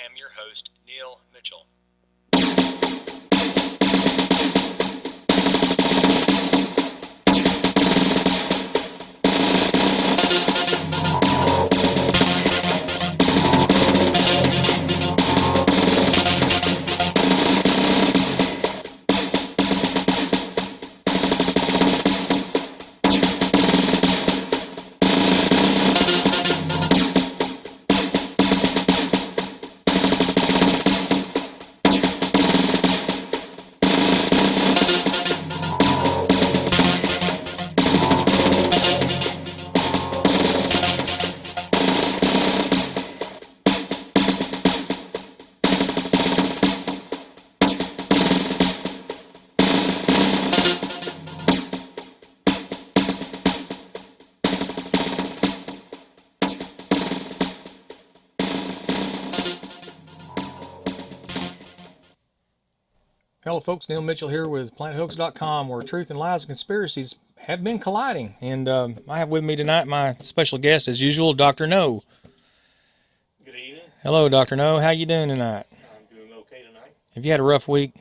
am your host, Neal Mitchell. Hello folks, Neal Mitchell here with PlanetHoax.com, where truth and lies and conspiracies have been colliding. And I have with me tonight my special guest, as usual, Dr.kNO. Good evening. Hello, Dr.kNO. How you doing tonight? I'm doing okay tonight. Have you had a rough week?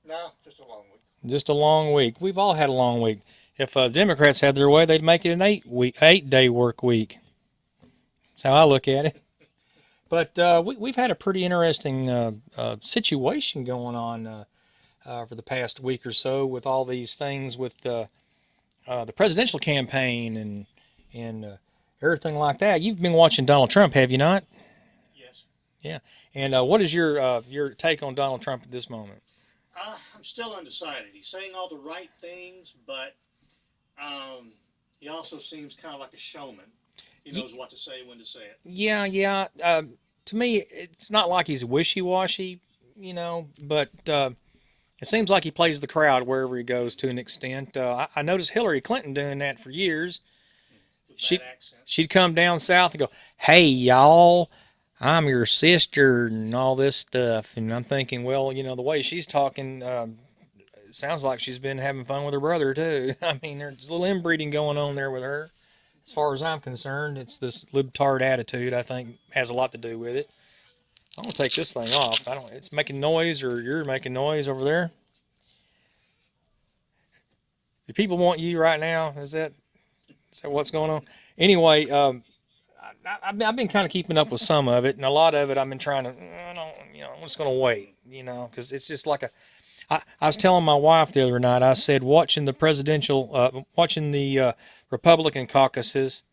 No, just a long week. Just a long week. We've all had a long week. If Democrats had their way, they'd make it an 8-day work week. That's how I look at it. But we've had a pretty interesting situation going on for the past week or so with all these things with the presidential campaign and everything like that. You've been watching Donald Trump, have you not? Yes. Yeah. And what is your take on Donald Trump at this moment? I'm still undecided. He's saying all the right things, but he also seems kind of like a showman. He knows what to say, when to say it. Yeah. To me, it's not like he's wishy-washy, but it seems like he plays the crowd wherever he goes to an extent. I noticed Hillary Clinton doing that for years. She'd come down south and go, "Hey, y'all, I'm your sister," and all this stuff. And I'm thinking, well, the way she's talking, it sounds like she's been having fun with her brother, too. I mean, there's a little inbreeding going on there with her. As far as I'm concerned, it's this libtard attitude, I think, has a lot to do with it. I'm going to take this thing off. It's making noise, or you're making noise over there. Do people want you right now? Is that what's going on? Anyway, I've been kind of keeping up with some of it, and a lot of it I've been trying to, I'm just going to wait, because it's just like I was telling my wife the other night, I said, watching the Republican caucuses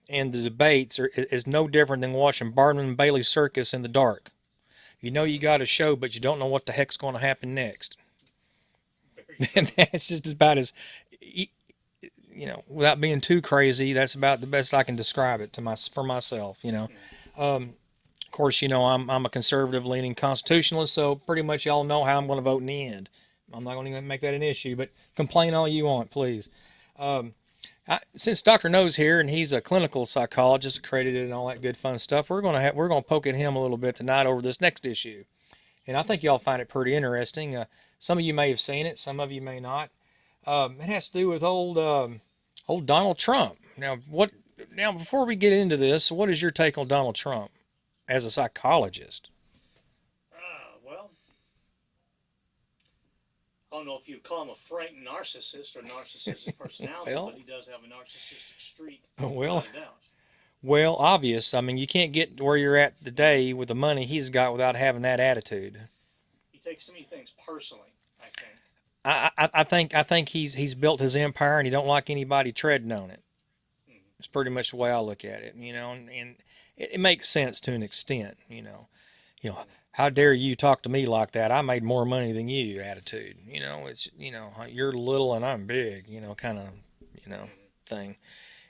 and the debates is no different than watching Barnum and Bailey Circus in the dark. You know you got a show, but you don't know what the heck's going to happen next. And that's just about as, without being too crazy, that's about the best I can describe it for myself, Of course, I'm a conservative-leaning constitutionalist, so pretty much y'all know how I'm going to vote in the end. I'm not going to make that an issue, but complain all you want, please. Since Dr. Knows here, and he's a clinical psychologist, accredited, and all that good fun stuff, we're going to poke at him a little bit tonight over this next issue, and I think y'all find it pretty interesting. Some of you may have seen it, some of you may not. It has to do with old Donald Trump. Now, before we get into this, what is your take on Donald Trump as a psychologist? Well, I don't know if you'd call him a frank narcissist or narcissistic personality, but he does have a narcissistic streak. Well, obvious. I mean, you can't get where you're at today with the money he's got without having that attitude. He takes too many things personally, I think. I think he's built his empire and he don't like anybody treading on it. Mm-hmm. It's pretty much the way I look at it, and it makes sense to an extent, How dare you talk to me like that? I made more money than you attitude. It's, you're little and I'm big, kind of, thing.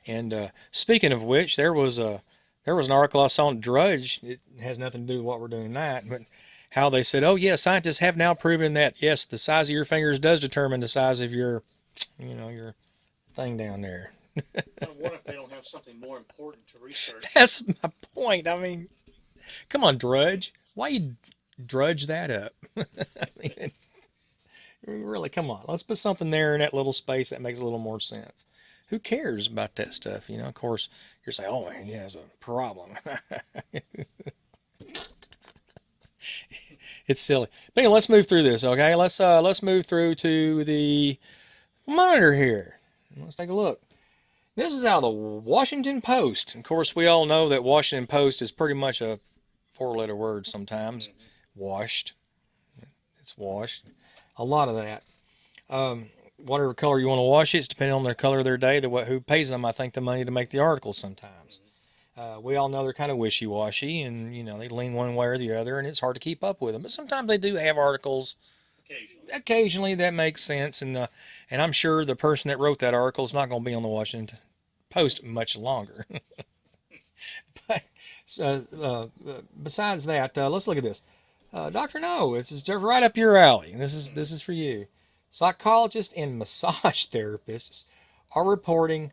And speaking of which, there was an article I saw on Drudge. It has nothing to do with what we're doing tonight, but how they said, oh yeah, scientists have now proven that, yes, the size of your fingers does determine the size of your, your thing down there. I wonder if they don't have something more important to research. That's my point. I mean, come on, Drudge. Why you drudge that up? I mean, really, come on. Let's put something there in that little space that makes a little more sense. Who cares about that stuff? Of course, you're saying, oh, he has a problem. It's silly. But anyway, let's move through this, okay? Let's move through to the monitor here. Let's take a look. This is out of the Washington Post. Of course, we all know that Washington Post is pretty much a four-letter word sometimes. Washed. It's washed. A lot of that. Whatever color you want to wash it, it's depending on the color of their day, who pays them, I think, the money to make the articles sometimes. We all know they're kind of wishy-washy, and, you know, they lean one way or the other, and it's hard to keep up with them. But sometimes they do have articles occasionally that makes sense, and I'm sure the person that wrote that article is not going to be on the Washington Post much longer. But besides that, let's look at this. Dr. No, this is just right up your alley. This is for you. Psychologists and massage therapists are reporting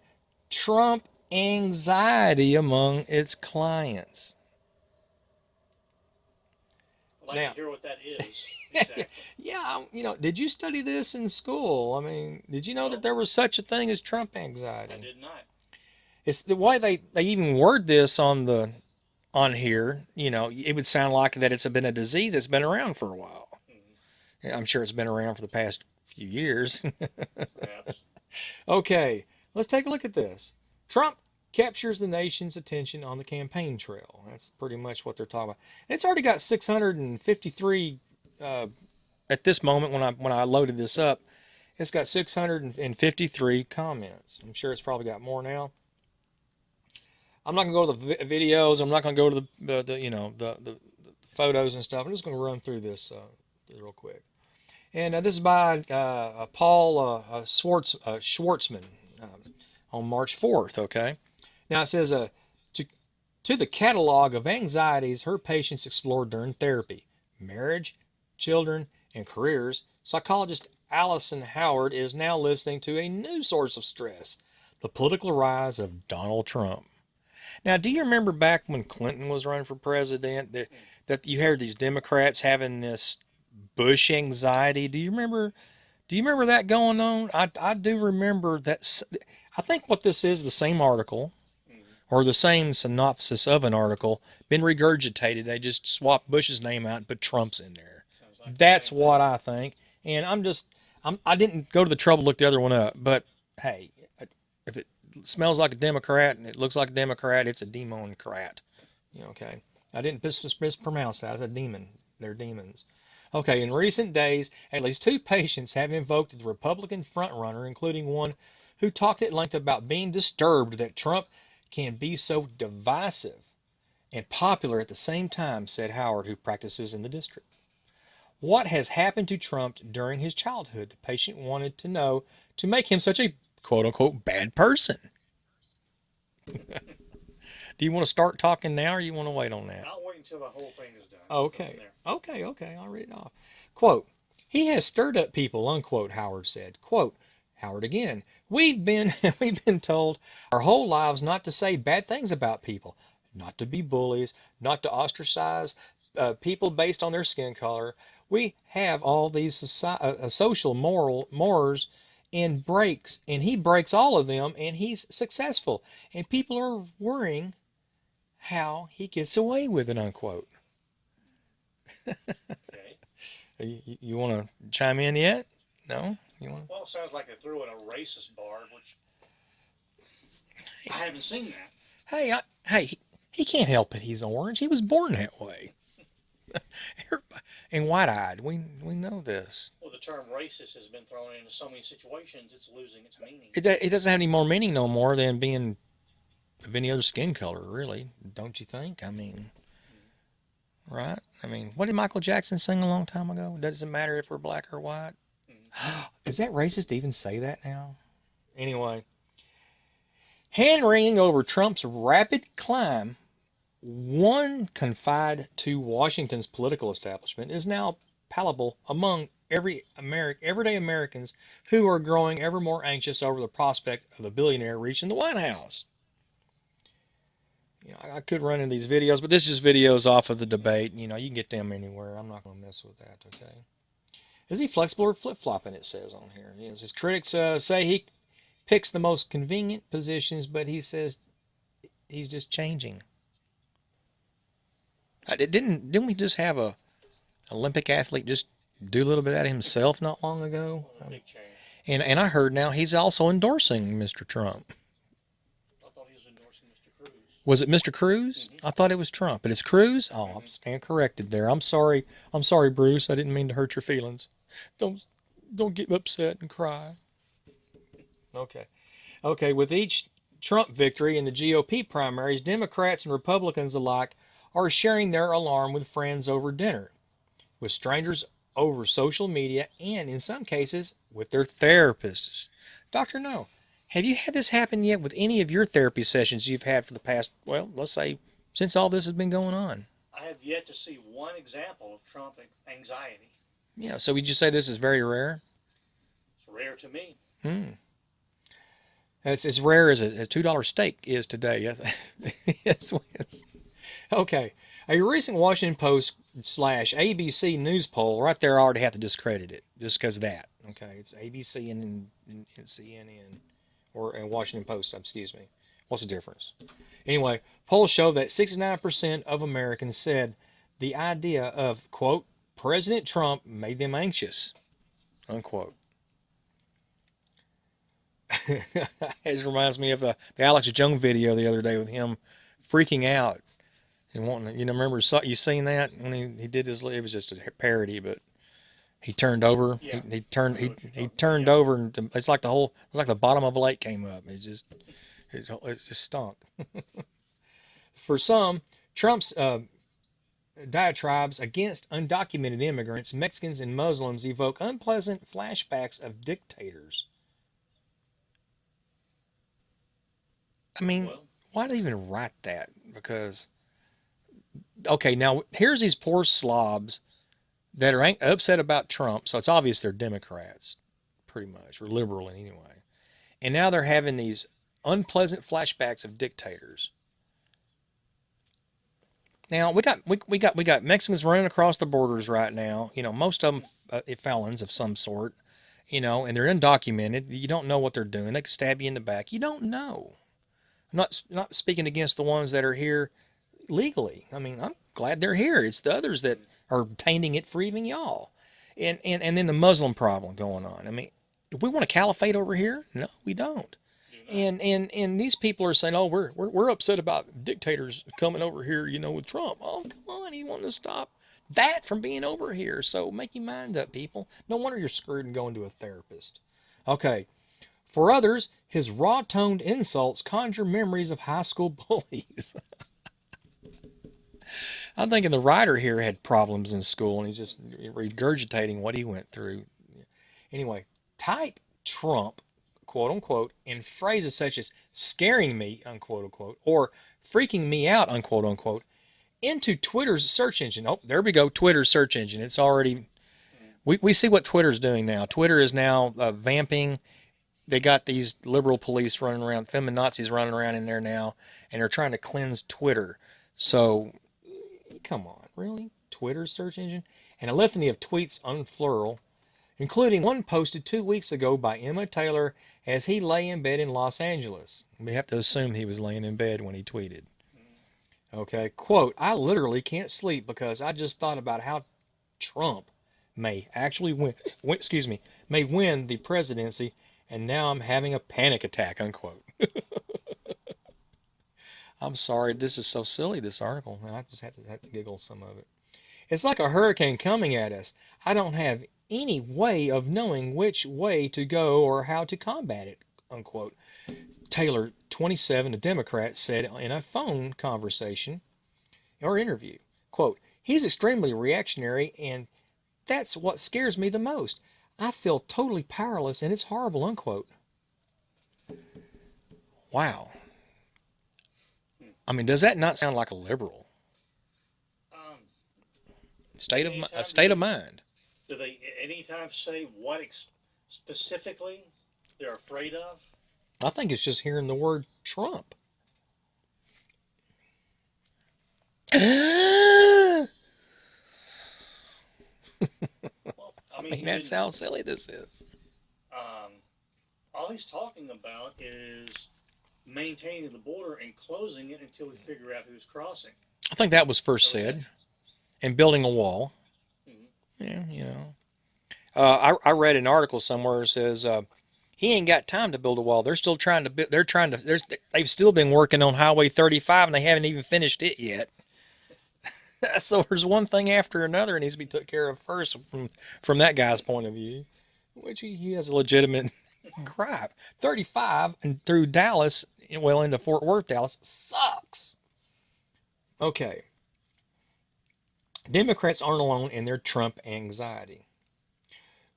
Trump anxiety among its clients. I'd like to hear what that is. Exactly. Yeah, you know, did you study this in school? I mean, did you know that there was such a thing as Trump anxiety? I did not. It's the way they even word this on here. You know, it would sound like that it's been a disease that's been around for a while. I'm sure it's been around for the past few years. Perhaps. Okay, let's take a look at this. Trump captures the nation's attention on the campaign trail. That's pretty much what they're talking about. And it's already got 653 at this moment when I loaded this up. It's got 653 comments. I'm sure it's probably got more now. I'm not going to go to the videos. I'm not going to go to the photos and stuff. I'm just going to run through this real quick. And this is by Paul Schwartzman on March 4th, okay? Now it says, to the catalog of anxieties her patients explored during therapy, marriage, children, and careers, psychologist Allison Howard is now listening to a new source of stress, the political rise of Donald Trump. Now, do you remember back when Clinton was running for president that you heard these Democrats having this Bush anxiety? Do you remember that going on? I do remember that. I think what this is, the same article or the same synopsis of an article been regurgitated. They just swapped Bush's name out and put Trump's in there. Like that's what I think. And I didn't go to the trouble to look the other one up, but hey, if it smells like a Democrat and it looks like a Democrat, it's a demon-crat. Okay. I didn't mispronounce that. It's a demon. They're demons. Okay, in recent days, at least 2 patients have invoked the Republican frontrunner, including one who talked at length about being disturbed that Trump can be so divisive and popular at the same time, said Howard, who practices in the district. What has happened to Trump during his childhood? The patient wanted to know to make him such a quote-unquote bad person. Do you want to start talking now or you want to wait on that? I'll wait until the whole thing is done. Okay. I'll read it off. Quote, he has stirred up people, unquote, Howard said. Quote, Howard again, we've been told our whole lives not to say bad things about people, not to be bullies, not to ostracize people based on their skin color. We have all these social mores and he breaks all of them, and he's successful. And people are worrying how he gets away with it, unquote. Okay. You want to chime in yet? No? You want? Well, it sounds like they threw in a racist bar, which I haven't seen that. Hey, he can't help it. He's orange. He was born that way. And white-eyed. We know this. Well, the term racist has been thrown into so many situations, it's losing its meaning. It doesn't have any more meaning no more than being of any other skin color, really. Don't you think? I mean, right? I mean, what did Michael Jackson sing a long time ago? Doesn't matter if we're black or white. Is that racist to even say that now? Anyway. Hand-wringing over Trump's rapid climb, one confide to Washington's political establishment is now palpable among everyday Americans who are growing ever more anxious over the prospect of the billionaire reaching the White House. I could run into these videos, but this is just videos off of the debate. You can get them anywhere. I'm not going to mess with that, okay? Is he flexible or flip-flopping, it says on here. His critics say he picks the most convenient positions, but he says he's just changing. Didn't we just have a Olympic athlete just do a little bit of that himself not long ago? Big change. And I heard now he's also endorsing Mr. Trump. I thought he was endorsing Mr. Cruz. Was it Mr. Cruz? I thought it was Trump, but it's Cruz. Oh, I'm stand corrected there. I'm sorry. I'm sorry, Bruce. I didn't mean to hurt your feelings. Don't get upset and cry. Okay. Okay, with each Trump victory in the GOP primaries, Democrats and Republicans alike are sharing their alarm with friends over dinner, with strangers over social media, and in some cases, with their therapists. Dr. No, have you had this happen yet with any of your therapy sessions you've had for the past, well, let's say, since all this has been going on? I have yet to see one example of Trump anxiety. Yeah, so would you say this is very rare? It's rare to me. It's as rare as a $2 steak is today. Yes. Okay. A recent Washington Post / ABC News poll, right there, I already have to discredit it just because of that. Okay, it's ABC and CNN, and Washington Post, excuse me. What's the difference? Anyway, polls show that 69% of Americans said the idea of, quote, President Trump made them anxious, unquote. It reminds me of the Alex Jones video the other day with him freaking out and wanting to, remember, you seen that when he did his, it was just a parody, but he turned over, Yeah. he turned over, and it's like the bottom of a lake came up. It just stunk. For some, Trump's diatribes against undocumented immigrants, Mexicans, and Muslims evoke unpleasant flashbacks of dictators. I mean, why do they even write that? Because, okay, now here's these poor slobs that are upset about Trump, so it's obvious they're Democrats, pretty much, or liberal in any way. And now they're having these unpleasant flashbacks of dictators. Now we got Mexicans running across the borders right now. Most of them felons of some sort. And they're undocumented. You don't know what they're doing. They could stab you in the back. You don't know. I'm not speaking against the ones that are here legally. I mean, I'm glad they're here. It's the others that are tainting it for even y'all. And then the Muslim problem going on. I mean, do we want a caliphate over here? No, we don't. And these people are saying, oh, we're upset about dictators coming over here, with Trump. Oh, come on, he wanting to stop that from being over here. So make your mind up, people. No wonder you're screwed and going to a therapist. Okay. For others, his raw-toned insults conjure memories of high school bullies. I'm thinking the writer here had problems in school, and he's just regurgitating what he went through. Anyway, type Trump, quote-unquote, in phrases such as scaring me, unquote-unquote, or freaking me out, unquote-unquote, into Twitter's search engine. Oh, there we go, Twitter's search engine. It's already... We see what Twitter's doing now. Twitter is now vamping. They got these liberal police running around, feminazis running around in there now, and they're trying to cleanse Twitter. So, come on, really? Twitter search engine? And a litany of tweets unfurl, including one posted 2 weeks ago by Emma Taylor as he lay in bed in Los Angeles. We have to assume he was laying in bed when he tweeted. Okay, quote, I literally can't sleep because I just thought about how Trump may actually may win the presidency, and now I'm having a panic attack, unquote. I'm sorry, this is so silly, this article. I just have to giggle some of it. It's like a hurricane coming at us. I don't have any way of knowing which way to go or how to combat it, unquote. Taylor, 27, a Democrat, said in a phone conversation or interview, quote, he's extremely reactionary, and that's what scares me the most. I feel totally powerless, and it's horrible, unquote. Wow. I mean, does that not sound like a liberal? State of mind. Do they anytime say what specifically they're afraid of? I think it's just hearing the word Trump. Well, I mean, that's how silly this is. All he's talking about is maintaining the border and closing it until we figure out who's crossing. I think that was first said. And building a wall. Mm-hmm. Yeah, I read an article somewhere that says he ain't got time to build a wall. They're still trying to. They've still been working on Highway 35, and they haven't even finished it yet. So there's one thing after another that needs to be took care of first from that guy's point of view, which he has a legitimate gripe. 35 and through Dallas, well into Fort Worth, Dallas sucks. Okay, Democrats aren't alone in their Trump anxiety.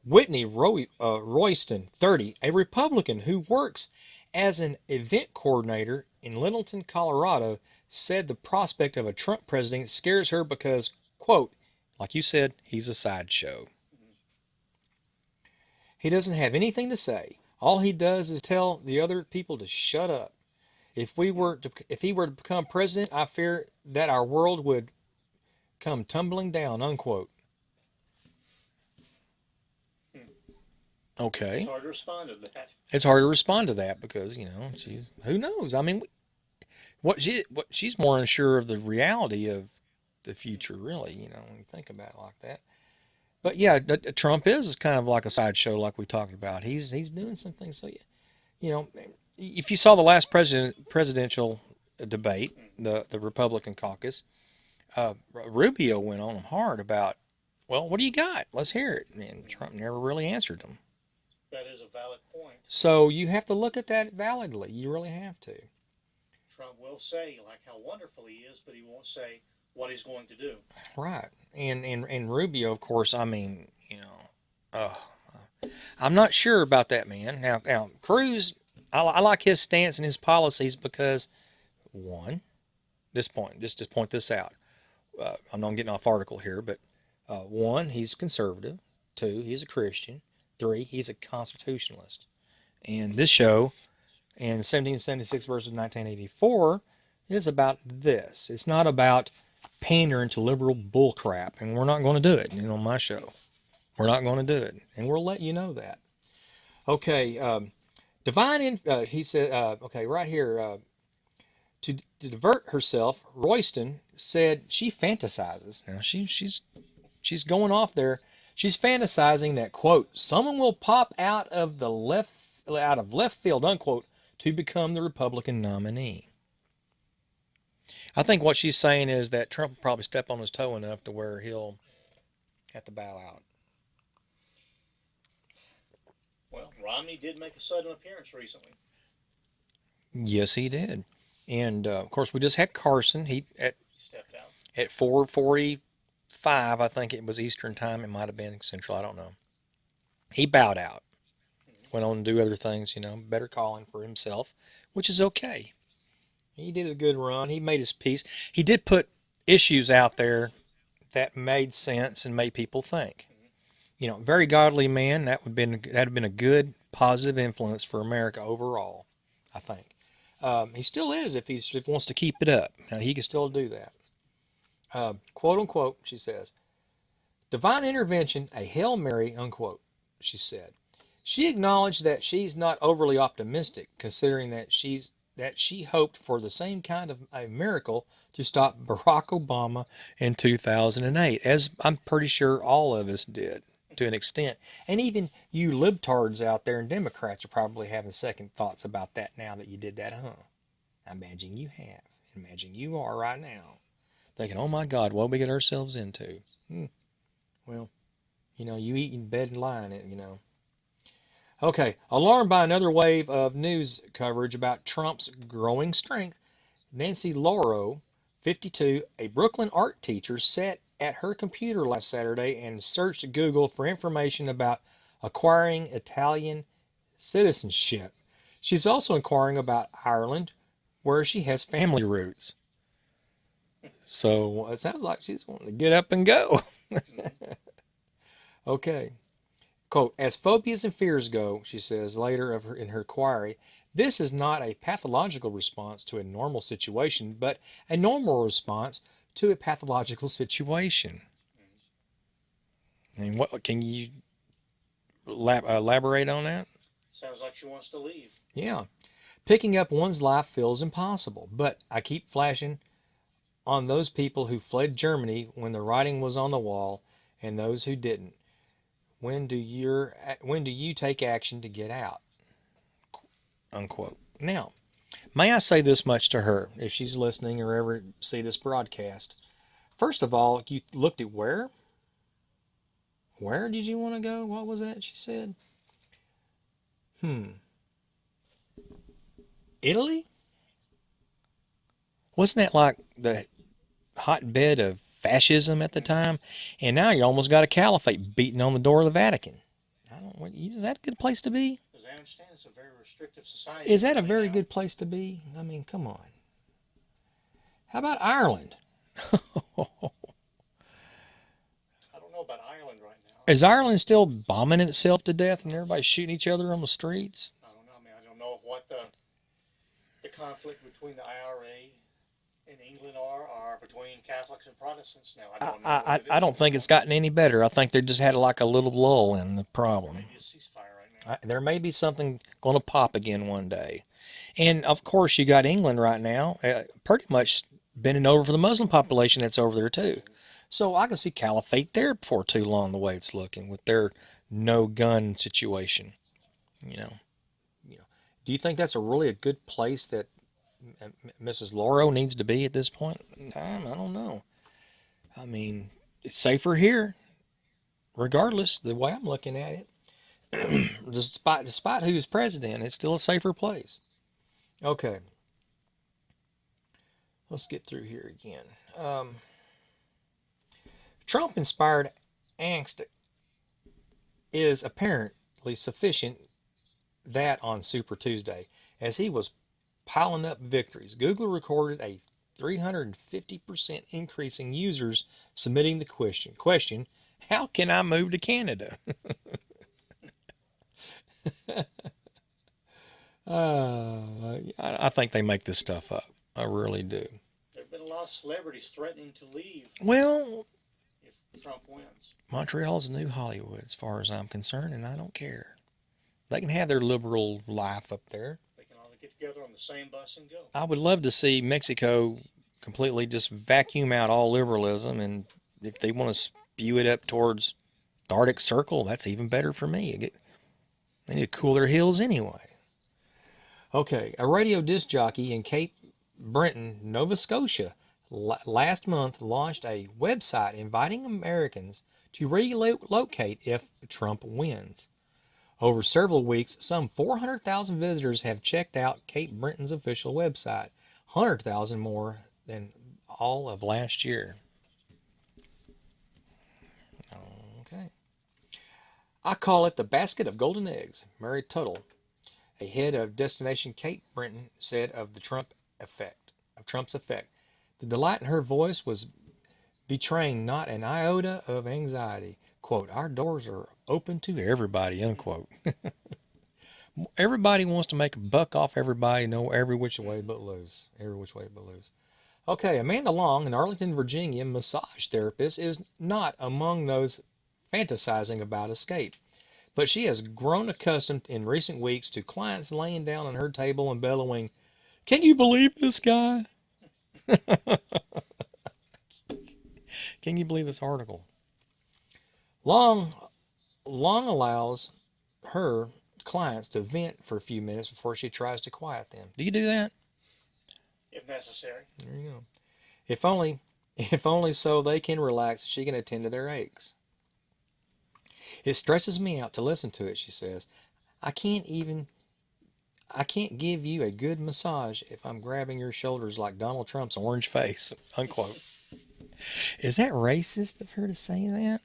Whitney Royston, 30, a Republican who works as an event coordinator in Littleton, Colorado, said the prospect of a Trump president scares her because, quote, like you said, he's a sideshow. He doesn't have anything to say. All he does is tell the other people to shut up. If he were to become president, I fear that our world would come tumbling down, unquote. Okay. It's hard to respond to that. It's hard to respond to that because, who knows? I mean, she's more unsure of the reality of the future, really, when you think about it like that. But yeah, Trump is kind of like a sideshow, like we talked about. He's doing some things. So, if you saw the last presidential debate, the Republican caucus, Rubio went on him hard about, well, what do you got? Let's hear it. And Trump never really answered him. That is a valid point. So you have to look at that validly. You really have to. Trump will say like how wonderful he is, but he won't say what he's going to do. Right. And Rubio, of course, I mean, I'm not sure about that man. Now Cruz, I like his stance and his policies because, one, just to point this out. I'm not getting off article here, but one, he's conservative. Two, he's a Christian. Three, he's a constitutionalist. And this show, in 1776 versus 1984, is about this. It's not about pandering to liberal bullcrap, and we're not going to do it on my show. We're not going to do it, and we'll let you know that. Okay, he said, okay, right here, to divert herself, Royston said she fantasizes. Now, she's going off there. She's fantasizing that, quote, someone will pop out of left field, unquote, to become the Republican nominee. I think what she's saying is that Trump will probably step on his toe enough to where he'll have to bow out. Well, Romney did make a sudden appearance recently. Yes, he did. And, of course, we just had Carson. He stepped out at 4:45, I think it was Eastern time. It might have been Central. I don't know. He bowed out. Went on to do other things, better calling for himself, which is okay. He did a good run. He made his peace. He did put issues out there that made sense and made people think. Very godly man. That'd have been a good, positive influence for America overall, I think. He still is if he wants to keep it up. He can still do that. Quote unquote, she says, divine intervention, a Hail Mary, unquote, she said. She acknowledged that she's not overly optimistic, considering that she hoped for the same kind of a miracle to stop Barack Obama in 2008, as I'm pretty sure all of us did to an extent. And even you libtards out there and Democrats are probably having second thoughts about that now that you did that, huh? I imagine you have. Imagine you are right now. Thinking, oh my God, what we get ourselves into? Well, you eat in bed and lie in it, Okay, alarmed by another wave of news coverage about Trump's growing strength, Nancy Lauro, 52, a Brooklyn art teacher, sat at her computer last Saturday and searched Google for information about acquiring Italian citizenship. She's also inquiring about Ireland, where she has family roots. So it sounds like she's wanting to get up and go. Okay. Quote, as phobias and fears go, she says later in her query, this is not a pathological response to a normal situation, but a normal response to a pathological situation. And what can you elaborate on that? Sounds like she wants to leave. Yeah. Picking up one's life feels impossible, but I keep flashing on those people who fled Germany when the writing was on the wall and those who didn't. When do you take action to get out? Unquote. Now, may I say this much to her, if she's listening or ever see this broadcast? First of all, you looked at where? Where did you want to go? What was that she said? Italy? Wasn't that like the hotbed of fascism at the time? And now you almost got a caliphate beating on the door of the Vatican. Is that a good place to be? As I understand, it's a very restrictive society. Is that a very good place to be? I mean, come on. How about Ireland? I don't know about Ireland right now. Is Ireland still bombing itself to death and everybody shooting each other on the streets? I don't know. I mean, I don't know what the conflict between the IRA and England are between Catholics and Protestants now. I don't know. I don't think it's gotten any better. I think they just had like a little lull in the problem. Maybe a ceasefire right now. There may be something going to pop again one day. And of course, you got England right now, pretty much bending over for the Muslim population that's over there too. So I can see caliphate there before too long, the way it's looking with their no gun situation. You know. Do you think that's a good place that Mrs. Lauro needs to be at this point in time? I don't know. I mean, it's safer here, regardless, the way I'm looking at it. Despite who's president, it's still a safer place. Okay. Let's get through here again. Trump-inspired angst is apparently sufficient that on Super Tuesday, as he was piling up victories, Google recorded a 350% increase in users submitting the question, how can I move to Canada? I think they make this stuff up. I really do. There have been a lot of celebrities threatening to leave. Well, if Trump wins. Montreal's the new Hollywood as far as I'm concerned, and I don't care. They can have their liberal life up there. They can all get together on the same bus and go. I would love to see Mexico completely just vacuum out all liberalism, and if they want to spew it up towards the Arctic Circle, that's even better for me. They need to cool their heels anyway. Okay, a radio disc jockey in Cape Breton, Nova Scotia, last month launched a website inviting Americans to relocate if Trump wins. Over several weeks, some 400,000 visitors have checked out Cape Breton's official website, 100,000 more than all of last year. Okay. I call it the basket of golden eggs. Mary Tuttle, a head of Destination Cape Breton, said of the Trump's effect. The delight in her voice was betraying not an iota of anxiety. Quote, our doors are open to everybody, unquote. Everybody wants to make a buck off everybody, know every which way but lose. Every which way but lose. Okay, Amanda Long, an Arlington, Virginia massage therapist, is not among those fantasizing about escape. But she has grown accustomed in recent weeks to clients laying down on her table and bellowing, can you believe this guy? Can you believe this article? Long allows her clients to vent for a few minutes before she tries to quiet them. Do you do that? If necessary. There you go. If only so they can relax, she can attend to their aches. It stresses me out to listen to it, she says. I can't give you a good massage if I'm grabbing your shoulders like Donald Trump's orange face, unquote. Is that racist of her to say that?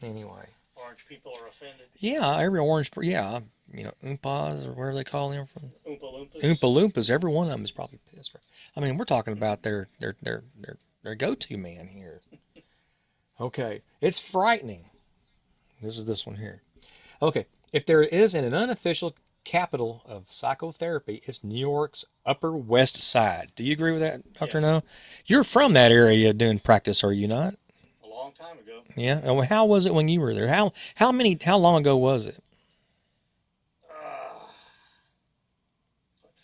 Anyway. Orange people are offended. Yeah, every orange, yeah, Oompas or where they call them from. Oompa Loompas. Oompa Loompas, every one of them is probably pissed. I mean, we're talking about their go-to man here. Okay, it's frightening. This is this one here. Okay, if there is an unofficial capital of psychotherapy, it's New York's Upper West Side. Do you agree with that, Dr. No? You're from that area doing practice, are you not? A long time ago. Yeah. Well, how was it when you were there? How long ago was it?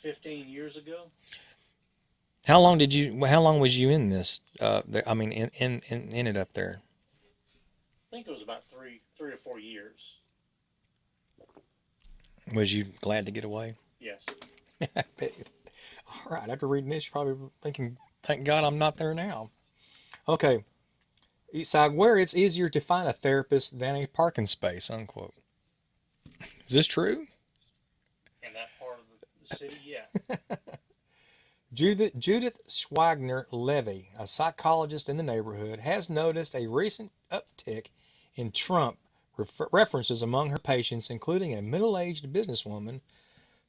15 years ago. How long did you? How long was you in this? I mean, in it up there. I think it was about 3 or 4 years. Was you glad to get away? Yes. All right. After reading this, you're probably thinking, "Thank God I'm not there now." Okay. Eastside, where it's easier to find a therapist than a parking space. Unquote. Is this true? In that part of the city, yeah. Judith Schwagner Levy, a psychologist in the neighborhood, has noticed a recent uptick in Trump references among her patients, including a middle aged businesswoman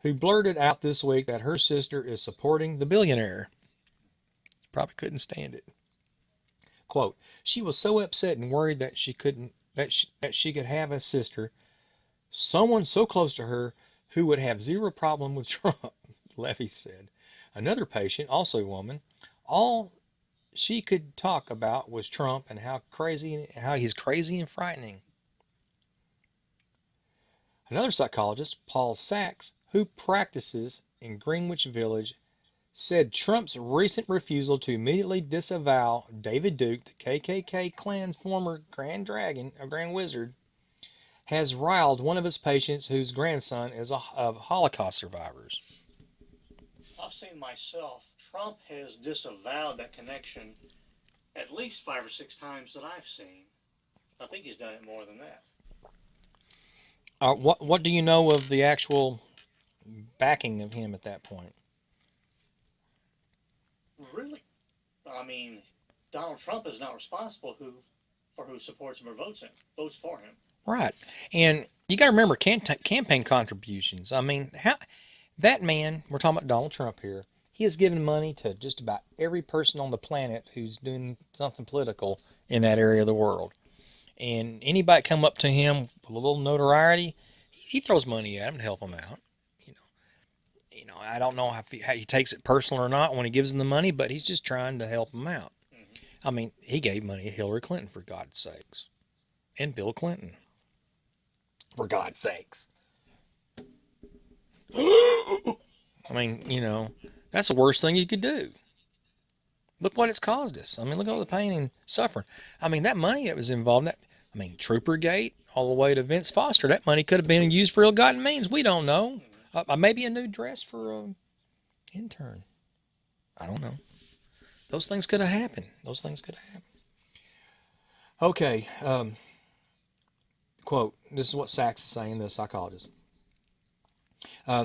who blurted out this week that her sister is supporting the billionaire. Probably couldn't stand it. Quote, she was so upset and worried that she couldn't that she could have a sister, someone so close to her who would have zero problem with Trump, Levy said. Another patient, also a woman, all she could talk about was Trump and how he's crazy and frightening. Another psychologist, Paul Sachs, who practices in Greenwich Village, said Trump's recent refusal to immediately disavow David Duke, the KKK Klan former Grand Dragon, or Grand Wizard, has riled one of his patients whose grandson is of Holocaust survivors. I've seen myself, Trump has disavowed that connection at least 5 or 6 times that I've seen. I think he's done it more than that. What do you know of the actual backing of him at that point? Really? I mean, Donald Trump is not responsible for who supports him or votes for him. Right, and you got to remember campaign contributions. I mean, how that man, we're talking about Donald Trump here, he has given money to just about every person on the planet who's doing something political in that area of the world. And anybody come up to him with a little notoriety, he throws money at him to help him out. I don't know how he takes it personal or not when he gives them the money, but he's just trying to help them out. I mean, he gave money to Hillary Clinton, for God's sakes, and Bill Clinton, for God's sakes. I mean, that's the worst thing you could do. Look what it's caused us. I mean, look at all the pain and suffering. I mean, that money that was involved, Troopergate, all the way to Vince Foster, that money could have been used for ill-gotten means. We don't know. Maybe a new dress for an intern. I don't know. Those things could have happened. Okay. Quote, this is what Sachs is saying, the psychologist.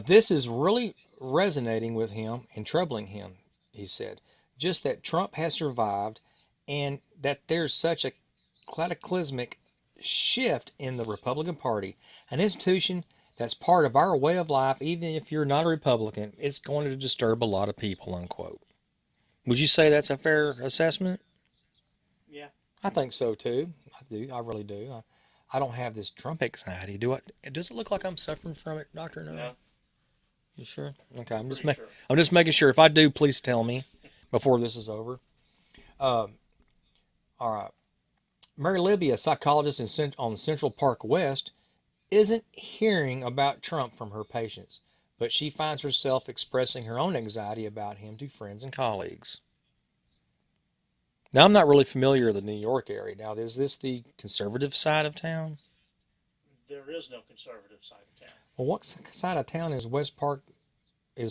This is really resonating with him and troubling him, he said. Just that Trump has survived and that there's such a cataclysmic shift in the Republican Party, an institution that's part of our way of life. Even if you're not a Republican, it's going to disturb a lot of people, unquote. Would you say that's a fair assessment? Yeah. I think so too. I do. I really do. I don't have this Trump anxiety. Do I? Does it look like I'm suffering from it, Doctor? No. You sure? Okay. I'm just making sure. If I do, please tell me before this is over. All right. Mary Libby, a psychologist on Central Park West, isn't hearing about Trump from her patients, but she finds herself expressing her own anxiety about him to friends and colleagues. Now, I'm not really familiar with the New York area. Now, is this the conservative side of town? There is no conservative side of town. Well, what side of town is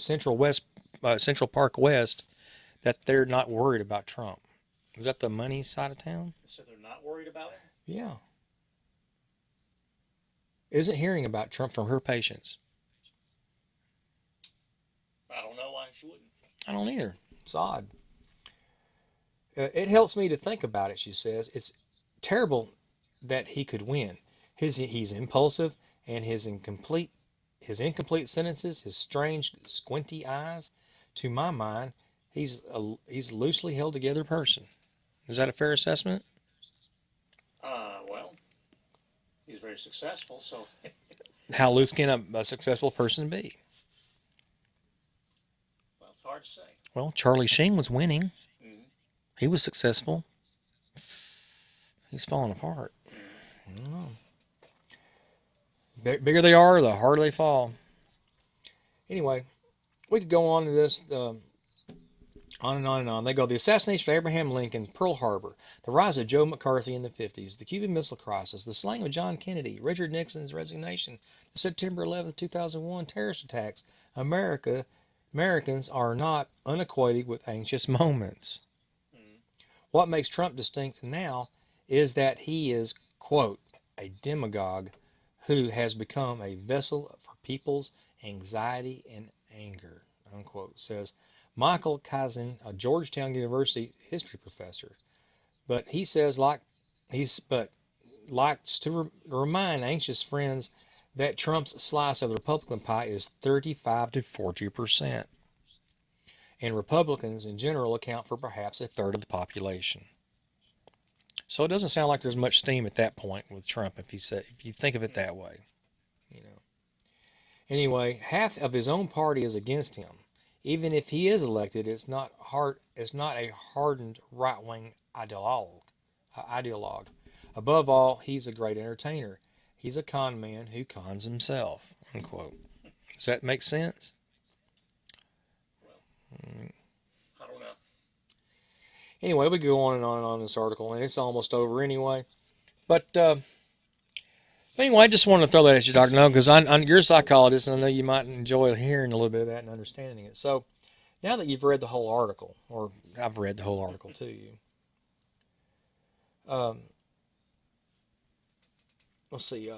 Central Park West that they're not worried about Trump? Is that the money side of town? So they're not worried about him? Yeah. Isn't hearing about Trump from her patients. I don't know why she wouldn't. I don't either. It's odd. It helps me to think about it, she says. It's terrible that he could win. He's impulsive, and his incomplete sentences, his strange squinty eyes, to my mind, he's a loosely held together person. Is that a fair assessment? Well, he's very successful, so. How loose can a successful person be? Well, it's hard to say. Well, Charlie Sheen was winning. Mm-hmm. He was successful. He's falling apart. I don't know. Bigger they are, the harder they fall. Anyway, we could go on to this. On and on and on. They go the assassination of Abraham Lincoln, Pearl Harbor, the rise of Joe McCarthy in the 50s, the Cuban Missile Crisis, the slaying of John Kennedy, Richard Nixon's resignation, the September 11th, 2001 terrorist attacks. Americans are not unacquainted with anxious moments. What makes Trump distinct now is that he is, quote, a demagogue who has become a vessel for people's anxiety and anger, unquote, says Michael Kazin, a Georgetown University history professor. But he says likes to remind anxious friends that Trump's slice of the Republican pie is 35 to 40%. And Republicans in general account for perhaps a third of the population. So it doesn't sound like there's much steam at that point with Trump if you think of it that way. You know. Anyway, half of his own party is against him. Even if he is elected, it's not a hardened right-wing ideologue. Above all, he's a great entertainer. He's a con man who cons himself, unquote. Does that make sense? I don't know. Anyway, we go on and on and on in this article, and it's almost over anyway. But anyway, I just wanted to throw that at you, Dr. No, because you're a psychologist, and I know you might enjoy hearing a little bit of that and understanding it. So now that you've read the whole article, or I've read the whole article to you, let's see.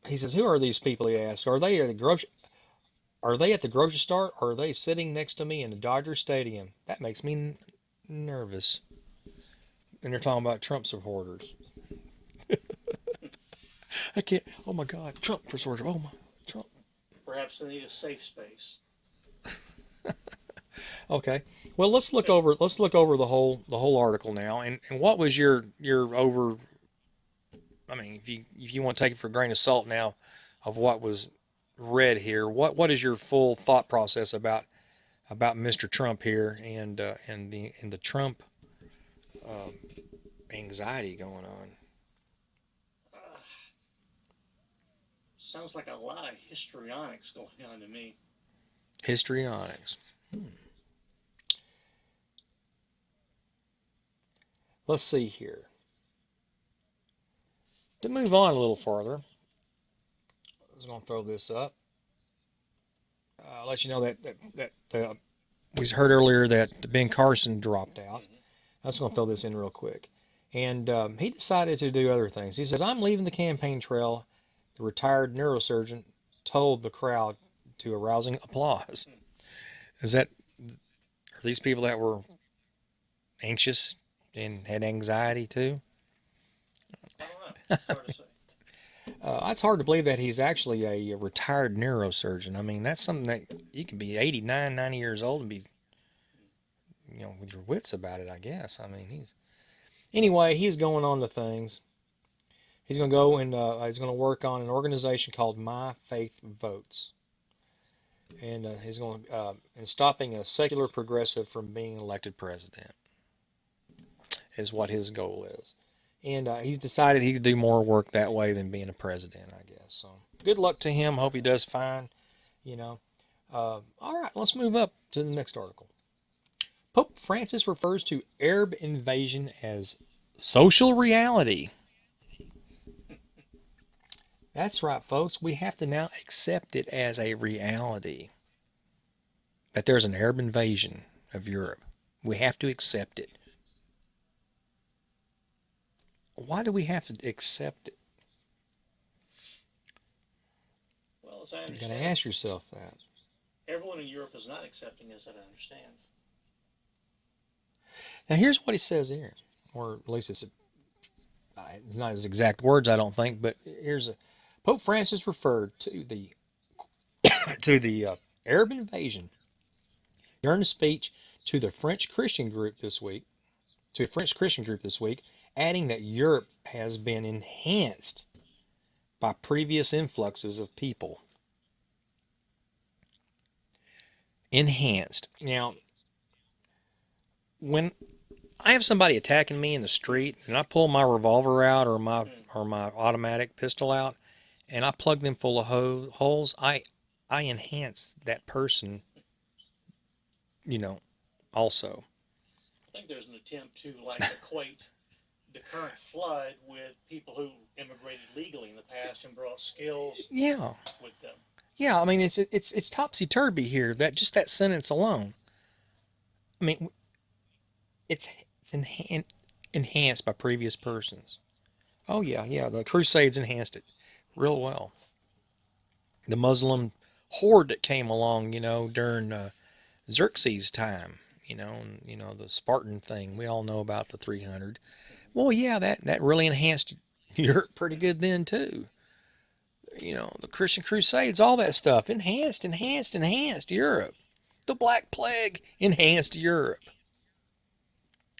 He says, "Who are these people?" He asks. Are they at the grocery store, or are they sitting next to me in the Dodger Stadium? That makes me nervous. And they're talking about Trump supporters. I can't. Oh my God, Trump supporters. Oh my, Trump. Perhaps they need a safe space. Okay. Well, let's look over the whole article now. And what was your over? I mean, if you want to take it for a grain of salt now, of what was read here, what is your full thought process about Mr. Trump here and the Trump anxiety going on? Sounds like a lot of histrionics going on to me. Histrionics. Let's see here. To move on a little farther, I was going to throw this up. I'll let you know that we heard earlier that Ben Carson dropped out. I was going to throw this in real quick. And he decided to do other things. He says, "I'm leaving the campaign trail," the retired neurosurgeon told the crowd to arousing applause. Are these people that were anxious and had anxiety too? I don't know. It's hard to say. It's hard to believe that he's actually a retired neurosurgeon. I mean, that's something that you can be 89, 90 years old and be, with your wits about it, I guess. I mean, he's going on to things. He's going to go and he's going to work on an organization called My Faith Votes. And he's going and stopping a secular progressive from being elected president is what his goal is. And he's decided he could do more work that way than being a president, I guess. So good luck to him. Hope he does fine. All right, let's move up to the next article. Pope Francis refers to Arab invasion as social reality. That's right, folks. We have to now accept it as a reality that there's an Arab invasion of Europe. We have to accept it. Why do we have to accept it? Well, as I You understand, got to ask yourself that. everyone in Europe is not accepting this, I understand. Now, here's what he says here, or at least it's not his exact words, I don't think, but Pope Francis referred to the Arab invasion during a speech to the French Christian group this week, adding that Europe has been enhanced by previous influxes of people. Enhanced. Now, when I have somebody attacking me in the street and I pull my revolver out or my automatic pistol out and I plug them full of holes, I enhance that person also. I think there's an attempt to like equate the current flood with people who immigrated legally in the past and brought skills Yeah. with them. Yeah, I mean, it's topsy-turvy here. That sentence alone. I mean, it's enhanced by previous persons. Oh yeah, the Crusades enhanced it real well. The Muslim horde that came along, during Xerxes' time, and the Spartan thing. We all know about the 300. Well, yeah, that really enhanced Europe pretty good then too. The Christian Crusades, all that stuff enhanced Europe. The Black Plague enhanced Europe.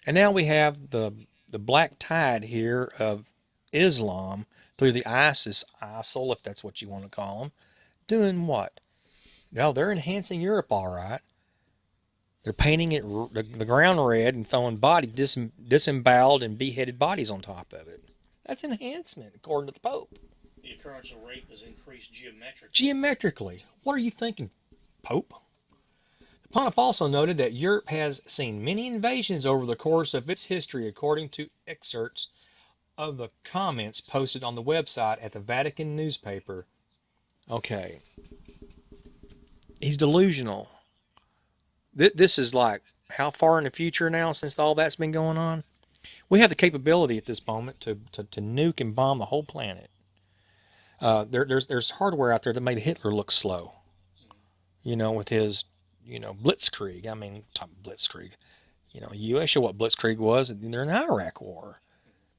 And now we have the black tide here of Islam through the ISIL, if that's what you want to call them, doing what? No, they're enhancing Europe, all right. They're painting it the ground red and throwing disemboweled and beheaded bodies on top of it. That's enhancement, according to the Pope. The occurrence of rape has increased geometrically. Geometrically. What are you thinking, Pope? The Pontiff also noted that Europe has seen many invasions over the course of its history, according to excerpts of the comments posted on the website at the Vatican newspaper. Okay. He's delusional. This is like, how far in the future now since all that's been going on? We have the capability at this moment to nuke and bomb the whole planet. There's hardware out there that made Hitler look slow. With his, blitzkrieg. I mean, blitzkrieg. You ask you what blitzkrieg was during the Iraq War.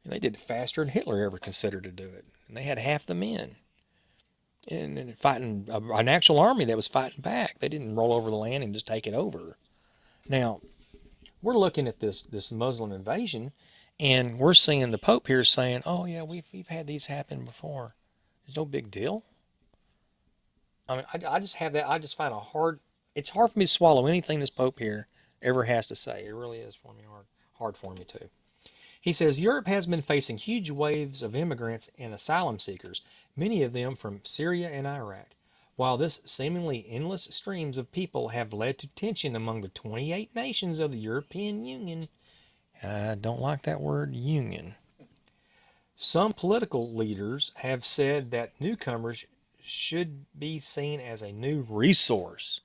And they did it faster than Hitler ever considered to do it. And they had half the men. And fighting an actual army that was fighting back. They didn't roll over the land and just take it over. Now, we're looking at this Muslim invasion, and we're seeing the Pope here saying, "Oh yeah, we've had these happen before. There's no big deal." I mean, I just have that. I just find it's hard for me to swallow anything this Pope here ever has to say. It really is for me hard for me too. He says, Europe has been facing huge waves of immigrants and asylum seekers, many of them from Syria and Iraq. While this seemingly endless streams of people have led to tension among the 28 nations of the European Union, I don't like that word, union. Some political leaders have said that newcomers should be seen as a new resource.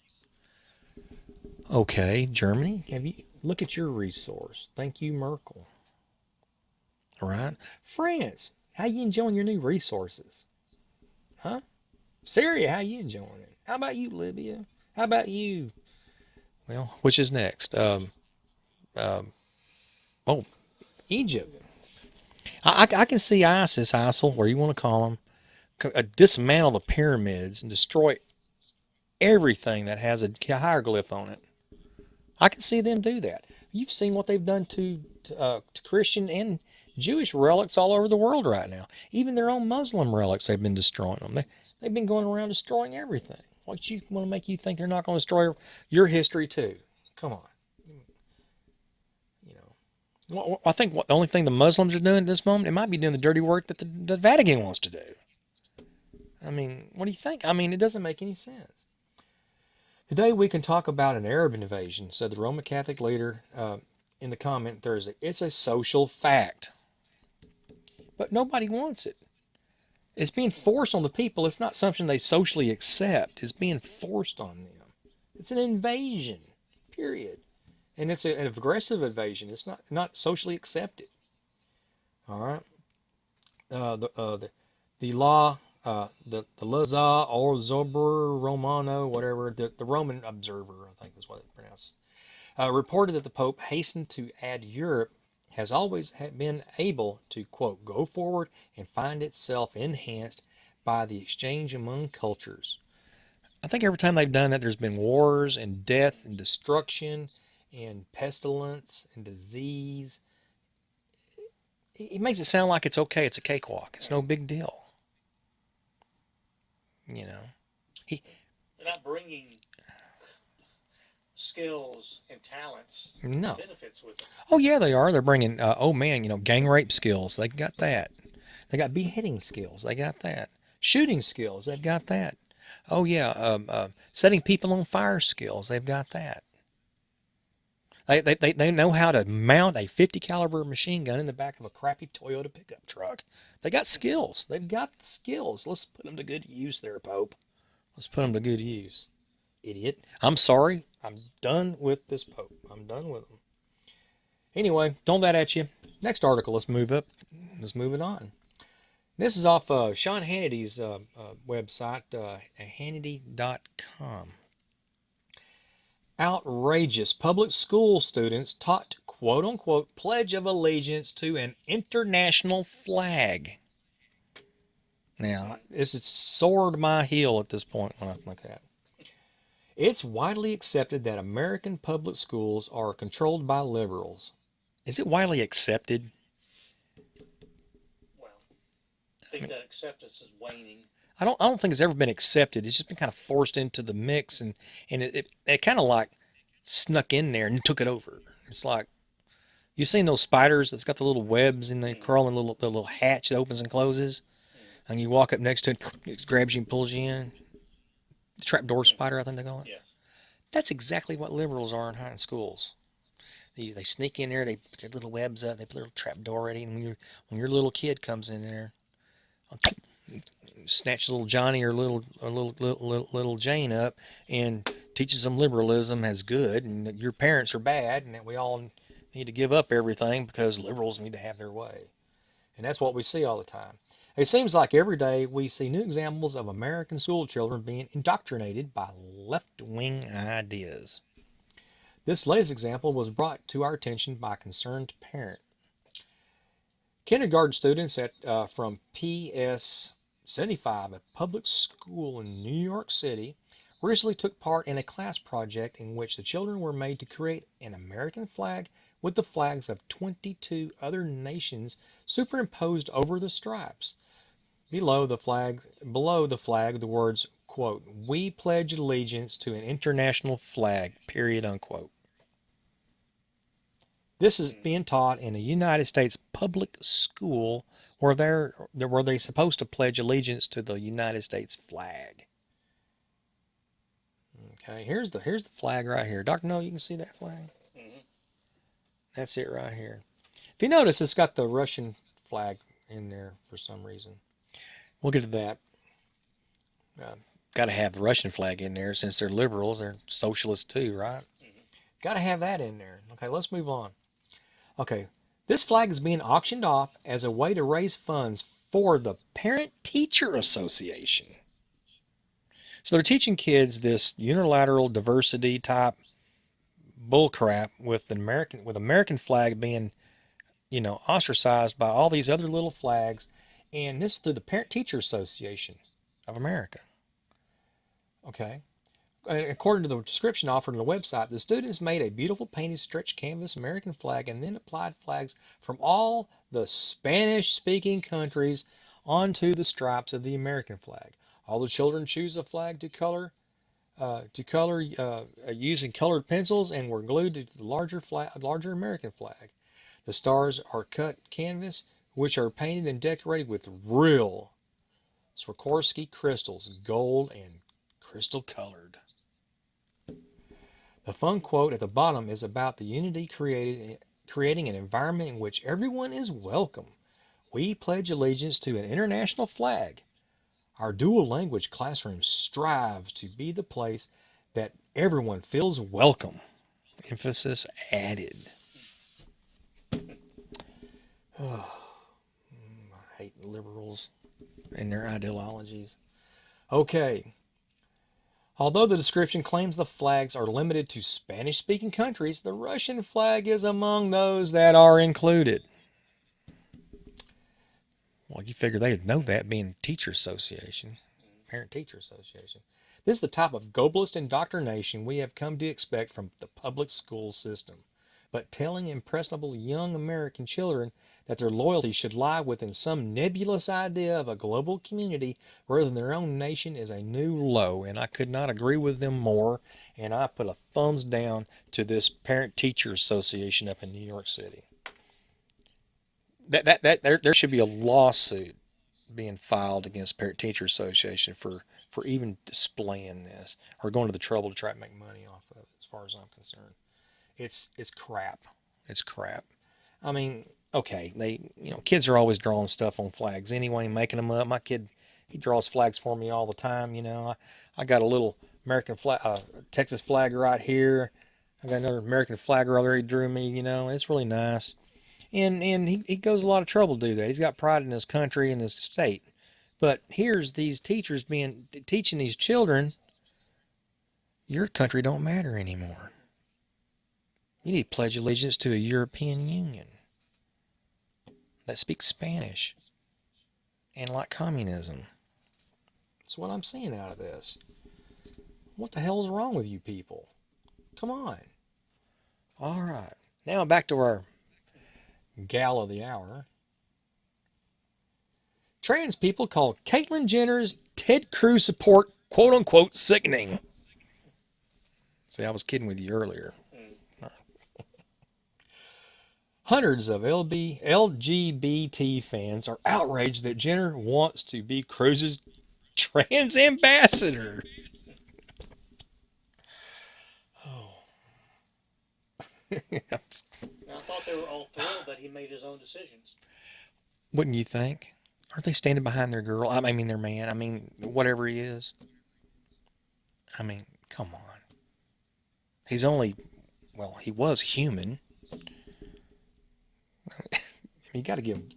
Okay, Germany, look at your resource. Thank you, Merkel. All right, France, how you enjoying your new resources? Huh? Syria, how you enjoying it? How about you, Libya? How about you? Well, which is next? Egypt. I can see ISIL, where you want to call them, dismantle the pyramids and destroy everything that has a hieroglyph on it. I can see them do that. You've seen what they've done to Christian and Jewish relics all over the world right now. Even their own Muslim relics, they've been destroying them. They've been going around destroying everything. What you want to make you think they're not going to destroy your history too? Come on. I think the only thing the Muslims are doing at this moment, they might be doing the dirty work that the Vatican wants to do. I mean, what do you think? I mean, it doesn't make any sense. Today we can talk about an Arab invasion, said the Roman Catholic leader in the comment Thursday. It's a social fact. But nobody wants it. It's being forced on the people. It's not something they socially accept. It's being forced on them. It's an invasion, period. And it's an aggressive invasion. It's not socially accepted. All right. The law, the Laza or Zobor Romano, whatever, the Roman Observer, I think is what it's pronounced, reported that the Pope hastened to add Europe has always been able to, quote, go forward and find itself enhanced by the exchange among cultures. I think every time they've done that, there's been wars and death and destruction and pestilence and disease. It makes it sound like it's okay. It's a cakewalk. It's no big deal. They're not bringing skills and talents, no benefits with them. Oh yeah, they are. They're bringing, gang rape skills. They got that. They got beheading skills. They got that. Shooting skills. They've got that. Oh yeah, setting people on fire skills. They've got that. They know how to mount a 50 caliber machine gun in the back of a crappy Toyota pickup truck. They got skills. They've got skills. Let's put them to good use there, Pope. Let's put them to good use. Idiot. I'm sorry. I'm done with this Pope. I'm done with him. Anyway, don't that at you. Next article. Let's move up. Let's move it on. This is off Sean Hannity's website, Hannity.com. Outrageous. Public school students taught to quote-unquote pledge of allegiance to an international flag. Now, this has soared my heel at this point when I think that. It's widely accepted that American public schools are controlled by liberals. Is it widely accepted? Well, I think that acceptance is waning. I don't think it's ever been accepted. It's just been kind of forced into the mix, and it kind of like snuck in there and took it over. It's like, you seen those spiders that's got the little webs and they crawl in the little hatch that opens and closes, and you walk up next to it, it grabs you and pulls you in. The trapdoor spider, I think they call it. Yes. That's exactly what liberals are in high schools. They sneak in there, they put their little webs up, they put a little trapdoor ready, and when your little kid comes in there, snatch little Johnny or little Jane up and teaches them liberalism as good, and that your parents are bad, and that we all need to give up everything because liberals need to have their way. And that's what we see all the time. It seems like every day we see new examples of American school children being indoctrinated by left-wing ideas. This latest example was brought to our attention by a concerned parent. Kindergarten students from PS 75, a public school in New York City, recently took part in a class project in which the children were made to create an American flag with the flags of 22 other nations superimposed over the stripes. Below the flag, the words, quote, "We pledge allegiance to an international flag," period, unquote. This is being taught in a United States public school where they're supposed to pledge allegiance to the United States flag. Okay, here's the flag right here. Dr. No, you can see that flag? Mm-hmm. That's it right here. If you notice, it's got the Russian flag in there for some reason. We'll get to that. Got to have the Russian flag in there since they're liberals. They're socialists too, right? Mm-hmm. Got to have that in there. Okay, let's move on. Okay, this flag is being auctioned off as a way to raise funds for the Parent-Teacher Association. So they're teaching kids this unilateral diversity type bullcrap with the American flag being, ostracized by all these other little flags, and this is through the Parent-Teacher Association of America. Okay. According to the description offered on the website, the students made a beautiful painted stretch canvas American flag and then applied flags from all the Spanish-speaking countries onto the stripes of the American flag. All the children choose a flag to color using colored pencils and were glued to the larger American flag. The stars are cut canvas, which are painted and decorated with real Swarovski crystals, gold and crystal colored. The fun quote at the bottom is about the unity creating an environment in which everyone is welcome. We pledge allegiance to an international flag. Our dual language classroom strives to be the place that everyone feels welcome. Emphasis added. Oh, I hate liberals and their ideologies. Okay. Although the description claims the flags are limited to Spanish-speaking countries, the Russian flag is among those that are included. Well, you figure they'd know that, being Teacher Association, Parent-Teacher Association. This is the type of globalist indoctrination we have come to expect from the public school system. But telling impressionable young American children that their loyalty should lie within some nebulous idea of a global community rather than their own nation is a new low, and I could not agree with them more, and I put a thumbs down to this Parent-Teacher Association up in New York City. There should be a lawsuit being filed against Parent-Teacher Association for even displaying this or going to the trouble to try to make money off of it, as far as I'm concerned. It's crap. It's crap. I mean, okay, kids are always drawing stuff on flags anyway, making them up. My kid, he draws flags for me all the time. I got a little American flag, Texas flag right here. I got another American flag right there he drew me. It's really nice. And he goes a lot of trouble to do that. He's got pride in his country and his state. But here's these teachers teaching these children, your country don't matter anymore. You need to pledge allegiance to a European Union that speaks Spanish and like communism. That's what I'm seeing out of this. What the hell is wrong with you people? Come on. All right. Now back to our gal of the hour. Trans people call Caitlyn Jenner's Ted Cruz support quote-unquote sickening. See, I was kidding with you earlier. Hundreds of LGBT fans are outraged that Jenner wants to be Cruz's trans ambassador. Oh. I thought they were all thrilled that he made his own decisions. Wouldn't you think? Aren't they standing behind their girl? I mean, their man. I mean, whatever he is. I mean, come on. He was human. You got to give him.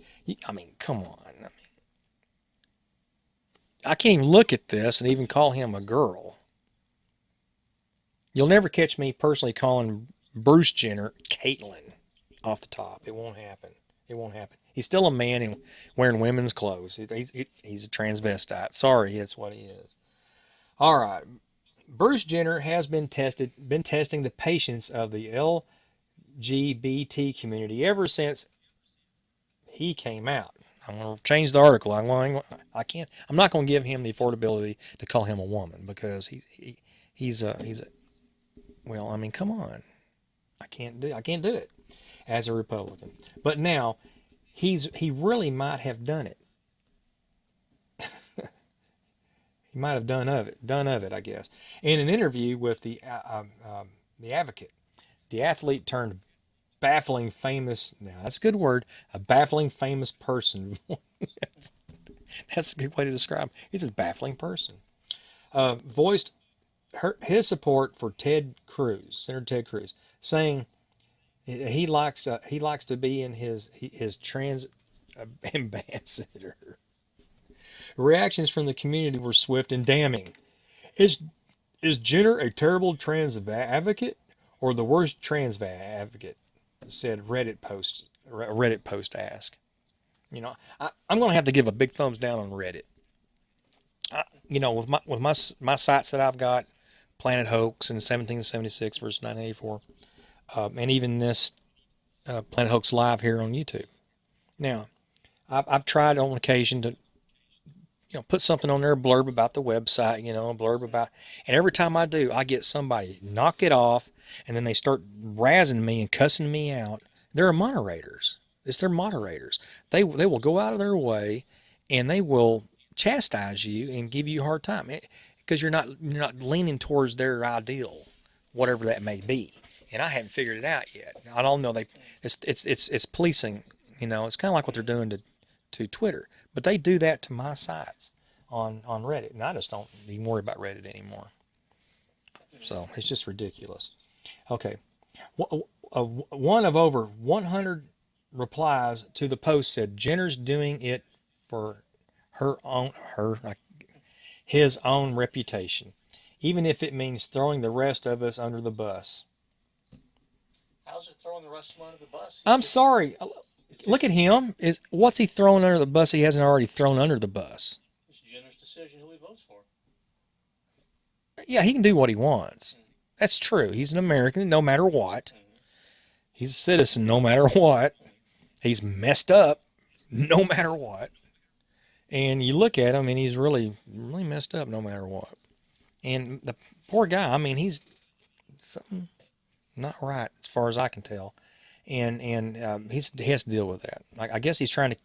I mean, come on. I can't even look at this and even call him a girl. You'll never catch me personally calling Bruce Jenner Caitlyn off the top. It won't happen. It won't happen. He's still a man and wearing women's clothes. He's a transvestite. Sorry, that's what he is. All right. Bruce Jenner has been testing the patience of the LGBT community ever since he came out. I'm going to change the article. I'm not going to give him the affordability to call him a woman because well, I mean, come on. I can't do it as a Republican. But now he really might have done it. He might have done of it, I guess. In an interview with the Advocate, the athlete turned baffling famous. Now that's a good word. A baffling famous person. That's a good way to describe him. He's a baffling person. Voiced his support for Senator Ted Cruz, saying he likes to be in his trans ambassador. Reactions from the community were swift and damning. Is Jenner a terrible trans advocate or the worst trans advocate? Said Reddit post asked. I'm going to have to give a big thumbs down on Reddit. With my sites that I've got, Planet Hoax and 1776 versus 1984, and even this Planet Hoax Live here on YouTube. Now, I've tried on occasion to put something on there, a blurb about the website, a blurb about, and every time I do, I get somebody knock it off, and then they start razzing me and cussing me out. They're moderators. It's their moderators. They will go out of their way, and they will chastise you and give you a hard time because you're not leaning towards their ideal, whatever that may be. And I haven't figured it out yet. I don't know. It's policing. It's kind of like what they're doing to Twitter. But they do that to my sites on Reddit, and I just don't even worry about Reddit anymore. So it's just ridiculous. Okay, one of over 100 replies to the post said Jenner's doing it for his own reputation, even if it means throwing the rest of us under the bus. How's it throwing the rest of them under the bus? I'm sorry. Look at him. What's he throwing under the bus he hasn't already thrown under the bus? It's Jenner's decision who he votes for. Yeah, he can do what he wants. That's true. He's an American no matter what. He's a citizen no matter what. He's messed up no matter what. And you look at him and he's really, really messed up no matter what. And the poor guy, I mean, he's something not right as far as I can tell. And he has to deal with that. I guess he's trying to,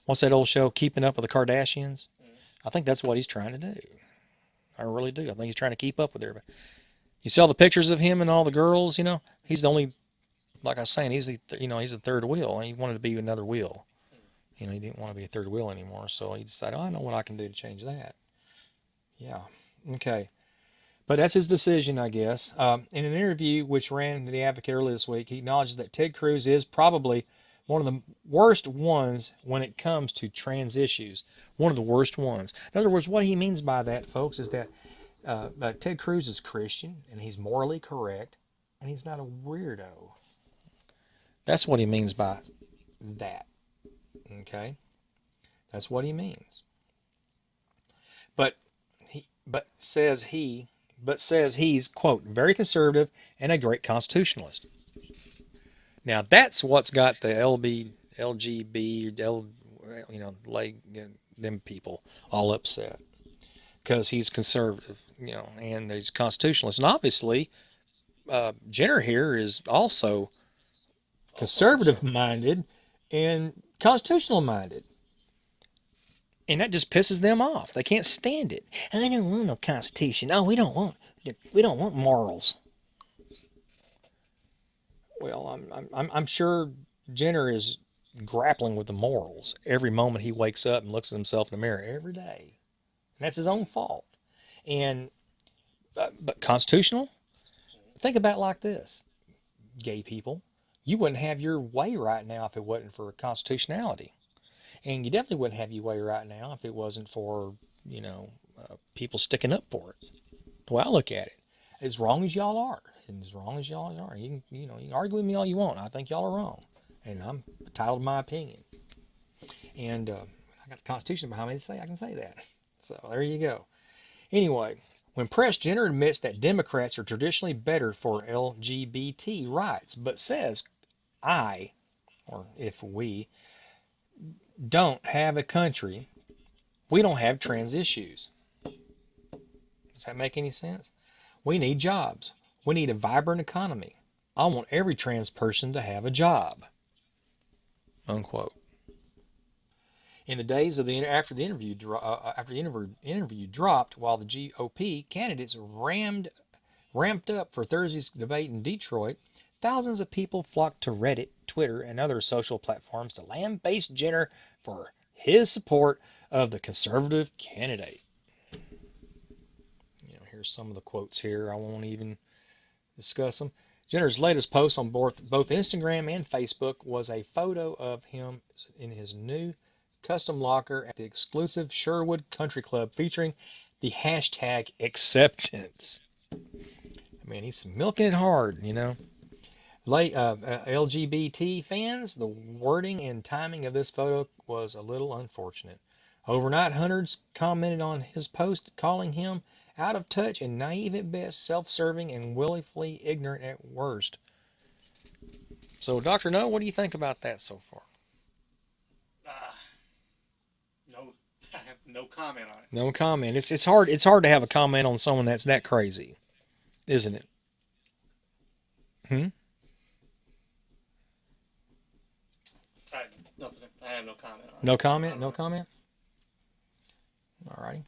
what's that old show, Keeping Up with the Kardashians? I think that's what he's trying to do. I really do. I think he's trying to keep up with everybody. You saw the pictures of him and all the girls, you know? He's the only, like I was saying, he's the, he's the third wheel. He wanted to be another wheel. You know, he didn't want to be a third wheel anymore. So he decided, oh, I know what I can do to change that. Yeah. Okay. But that's his decision, I guess. In an interview which ran in The Advocate earlier this week, he acknowledges that Ted Cruz is probably one of the worst ones when it comes to trans issues. One of the worst ones. In other words, what he means by that, folks, is that Ted Cruz is Christian and he's morally correct and he's not a weirdo. That's what he means by that. Okay? That's what he means. But says he's, quote, very conservative and a great constitutionalist. Now that's what's got the them people all upset, because he's conservative, and he's constitutionalist. And obviously, Jenner here is also conservative minded and constitutional minded. And that just pisses them off. They can't stand it. I don't want no constitution. Oh, we don't want morals. Well, I'm sure Jenner is grappling with the morals every moment he wakes up and looks at himself in the mirror every day. And that's his own fault. And but constitutional? Think about it like this. Gay people, you wouldn't have your way right now if it wasn't for constitutionality. And you definitely wouldn't have your way right now if it wasn't for, people sticking up for it. The way I look at it, as wrong as y'all are, and as wrong as y'all are, you can argue with me all you want. I think y'all are wrong, and I'm entitled to my opinion. And I got the Constitution behind me to say I can say that. So there you go. Anyway, when pressed, Jenner admits that Democrats are traditionally better for LGBT rights, but says, if we don't have a country, we don't have trans issues. Does that make any sense? We need jobs. We need a vibrant economy. I want every trans person to have a job. Unquote. In the days after the interview dropped, while the GOP candidates ramped up for Thursday's debate in Detroit, thousands of people flocked to Reddit, Twitter, and other social platforms to lambaste Jenner for his support of the conservative candidate. Here's some of the quotes here. I won't even discuss them. Jenner's latest post on both Instagram and Facebook was a photo of him in his new custom locker at the exclusive Sherwood Country Club, featuring the hashtag acceptance. I mean, he's milking it hard, LGBT fans, the wording and timing of this photo was a little unfortunate. Overnight, hundreds commented on his post, calling him out of touch and naive at best, self-serving and willfully ignorant at worst. So, Dr. No, what do you think about that so far? I have no comment on it. No comment. It's hard to have a comment on someone that's that crazy, isn't it? Nothing. I have no comment on it. No comment? No comment? Alrighty.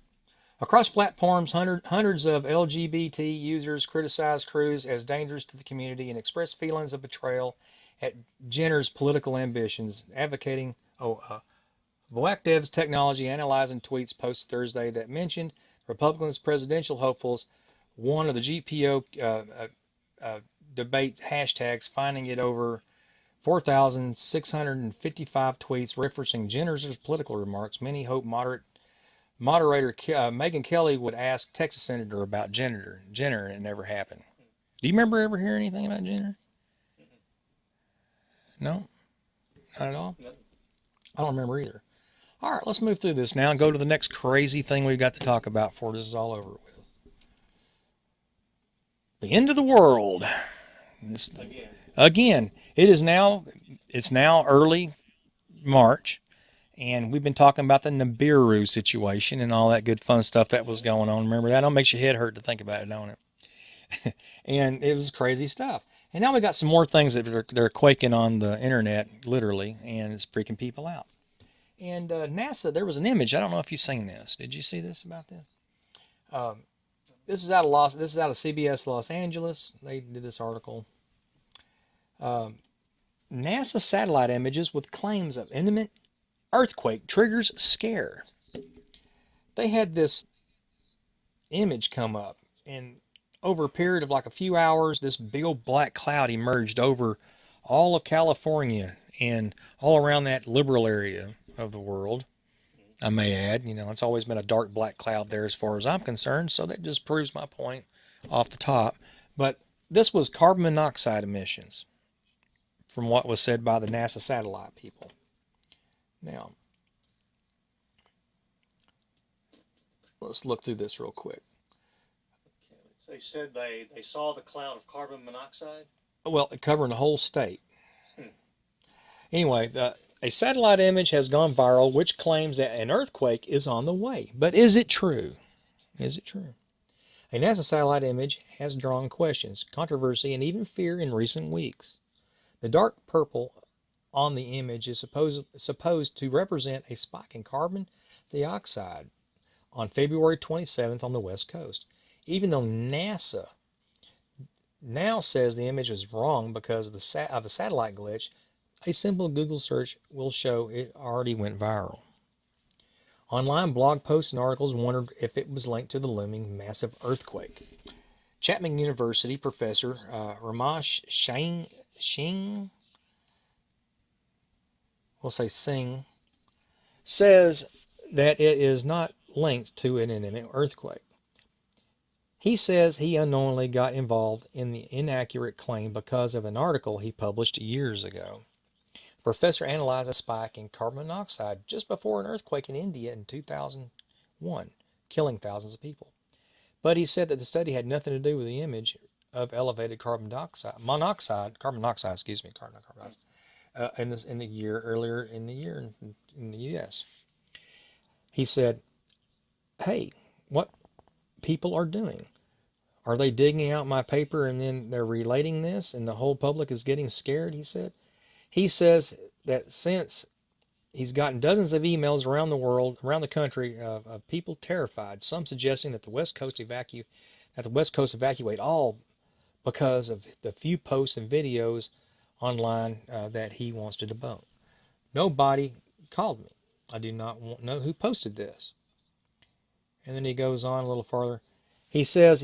Across platforms, hundreds of LGBT users criticized Cruz as dangerous to the community and expressed feelings of betrayal at Jenner's political ambitions, advocating Voactiv's technology analyzing tweets post Thursday that mentioned Republicans' presidential hopefuls, one of the GPO debate hashtags, finding it over 4,655 tweets referencing Jenner's political remarks. Many hope moderator Megyn Kelly would ask Texas Senator about Jenner, and it never happened. Do you remember ever hear anything about Jenner? No? Not at all? No. I don't remember either. All right, let's move through this now and go to the next crazy thing we've got to talk about before this is all over with. The end of the world. Again, it's now early March, and we've been talking about the Nibiru situation and all that good fun stuff that was going on. Remember that? It makes your head hurt to think about it, don't it? And it was crazy stuff. And now we got some more things that they're quaking on the internet, literally, and it's freaking people out. And NASA, there was an image. I don't know if you've seen this. Did you see this about this? This is out of CBS Los Angeles. They did this article. NASA satellite images with claims of imminent earthquake triggers scare. They had this image come up, and over a period of like a few hours, this big old black cloud emerged over all of California and all around that liberal area of the world. I may add, it's always been a dark black cloud there as far as I'm concerned, so that just proves my point off the top. But this was carbon monoxide emissions, from what was said by the NASA satellite people. Now, let's look through this real quick. They said they saw the cloud of carbon monoxide? Well, covering the whole state. Anyway, a satellite image has gone viral which claims that an earthquake is on the way. But is it true? Is it true? A NASA satellite image has drawn questions, controversy, and even fear in recent weeks. The dark purple on the image is supposed to represent a spike in carbon dioxide on February 27th on the West Coast. Even though NASA now says the image was wrong because of a satellite glitch, a simple Google search will show it already went viral. Online blog posts and articles wondered if it was linked to the looming massive earthquake. Chapman University professor Ramesh Singh says that it is not linked to an imminent earthquake. He says he unknowingly got involved in the inaccurate claim because of an article he published years ago. The professor analyzed a spike in carbon monoxide just before an earthquake in India in 2001, killing thousands of people. But he said that the study had nothing to do with the image of elevated carbon monoxide in the year earlier in the year in the U.S. He said, "Hey, what people are doing? Are they digging out my paper and then they're relating this, and the whole public is getting scared?" He said. He says that since he's gotten dozens of emails around the world, around the country, of people terrified, some suggesting that the West Coast evacuate all because of the few posts and videos online that he wants to debunk. Nobody called me. I do not know who posted this. And then he goes on a little farther. He says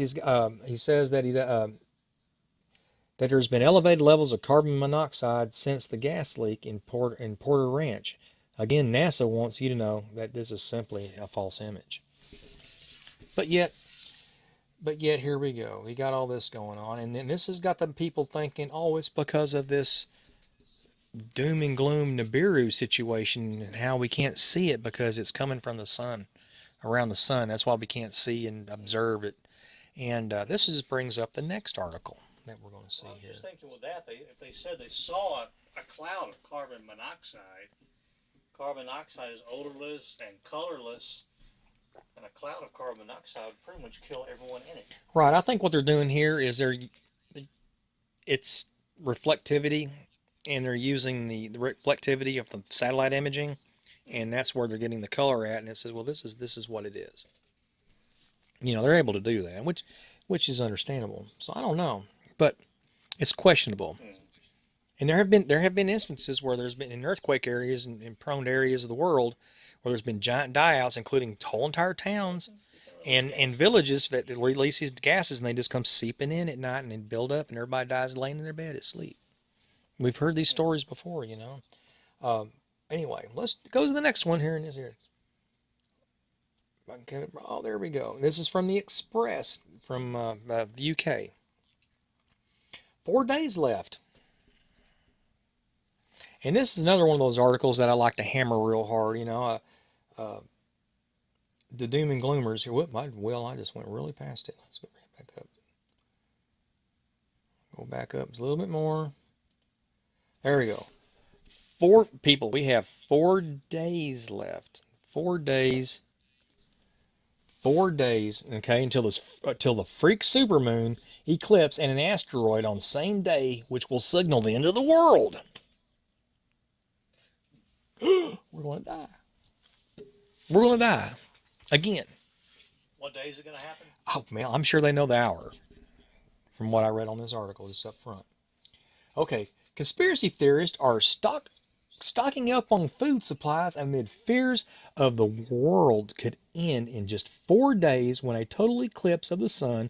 that there's been elevated levels of carbon monoxide since the gas leak in Porter Ranch. Again, NASA wants you to know that this is simply a false image. But yet here we go. We got all this going on, and then this has got the people thinking, oh, it's because of this doom and gloom Nibiru situation and how we can't see it because it's coming from the sun, around the sun. That's why we can't see and observe it. And this just brings up the next article that we're going to see here. I was just thinking with that, if they said they saw a cloud of carbon monoxide is odorless and colorless, and a cloud of carbon monoxide would pretty much kill everyone in it. Right. I think what they're doing here is it's reflectivity, and they're using the reflectivity of the satellite imaging, and that's where they're getting the color at. And it says, well, this is what it is. They're able to do that, which is understandable. So I don't know. But it's questionable. And there have been instances where there's been in earthquake areas and prone areas of the world where there's been giant die-outs, including whole entire towns and villages that release these gases, and they just come seeping in at night and then build up, and everybody dies laying in their bed asleep. We've heard these stories before, Anyway, let's go to the next one here in this here. Oh, there we go. This is from the Express from the UK. 4 days left. And this is another one of those articles that I like to hammer real hard, the doom and gloomers here. I just went really past it. Let's go back up. Go back up a little bit more. There we go. We have 4 days left. 4 days. 4 days, okay, until the freak supermoon eclipse and an asteroid on the same day, which will signal the end of the world. We're going to die. We're going to die again. What day is it going to happen? Oh, man, I'm sure they know the hour from what I read on this article just up front. Okay, conspiracy theorists are stocking up on food supplies amid fears of the world could end in just 4 days when a total eclipse of the sun,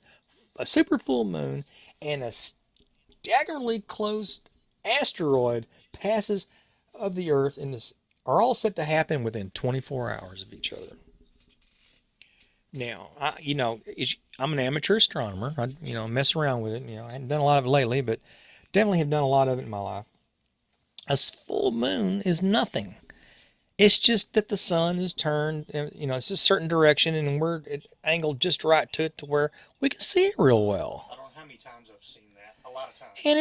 a super full moon, and a staggeringly close asteroid passes of the Earth and this are all set to happen within 24 hours of each other. Now, I'm an amateur astronomer. I mess around with it. I hadn't done a lot of it lately, but definitely have done a lot of it in my life. A full moon is nothing. It's just that the sun is turned, it's a certain direction, and we're angled just right to it to where we can see it real well. I don't know how many times I've seen that. A lot of times. And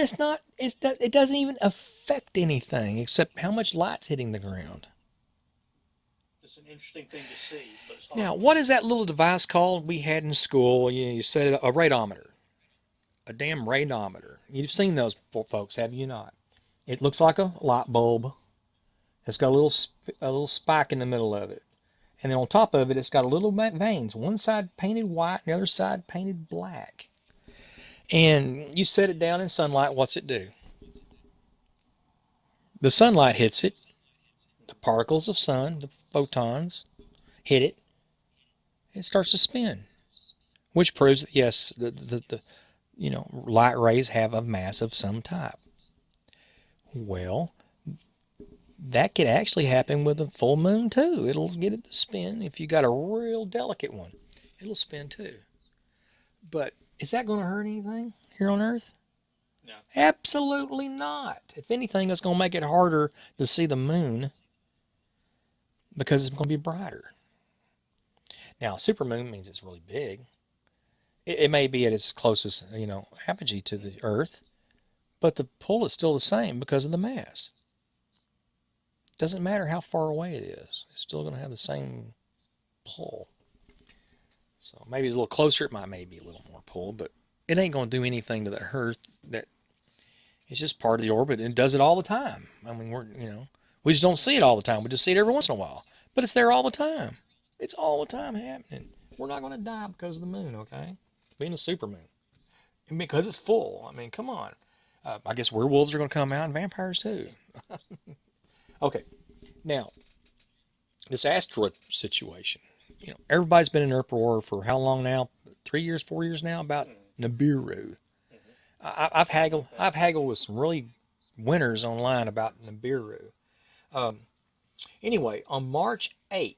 it doesn't even affect anything except how much light's hitting the ground. It's an interesting thing to see, but it's hard. Now, what is that little device called we had in school? You said a radometer. A damn radometer. You've seen those folks, have you not? It looks like a light bulb. It's got a little spike in the middle of it. And then on top of it, it's got a little veins. One side painted white, and the other side painted black. And you set it down in sunlight, what's it do? The sunlight hits it. The particles of sun, the photons, hit it. It starts to spin. Which proves that, yes, the light rays have a mass of some type. Well, that could actually happen with a full moon too. It'll get it to spin. If you got a real delicate one, it'll spin too. But is that going to hurt anything here on Earth? No. Absolutely not. If anything, it's going to make it harder to see the moon because it's going to be brighter. Now, supermoon means it's really big. It may be at its closest, apogee to the Earth, but the pull is still the same because of the mass. Doesn't matter how far away it is. It's still going to have the same pull. So maybe it's a little closer. It might maybe a little more pull, but it ain't going to do anything to the Earth. That it's just part of the orbit, and it does it all the time. I mean, we just don't see it all the time. We just see it every once in a while, but it's there all the time. It's all the time happening. We're not going to die because of the moon, okay? Being a supermoon, and because it's full. I mean, come on. I guess werewolves are going to come out and vampires too. Okay, now, this asteroid situation. Everybody's been in an uproar for how long now? 3 years, 4 years now about Nibiru. I've haggled with some really winners online about Nibiru. Anyway, on March 8th,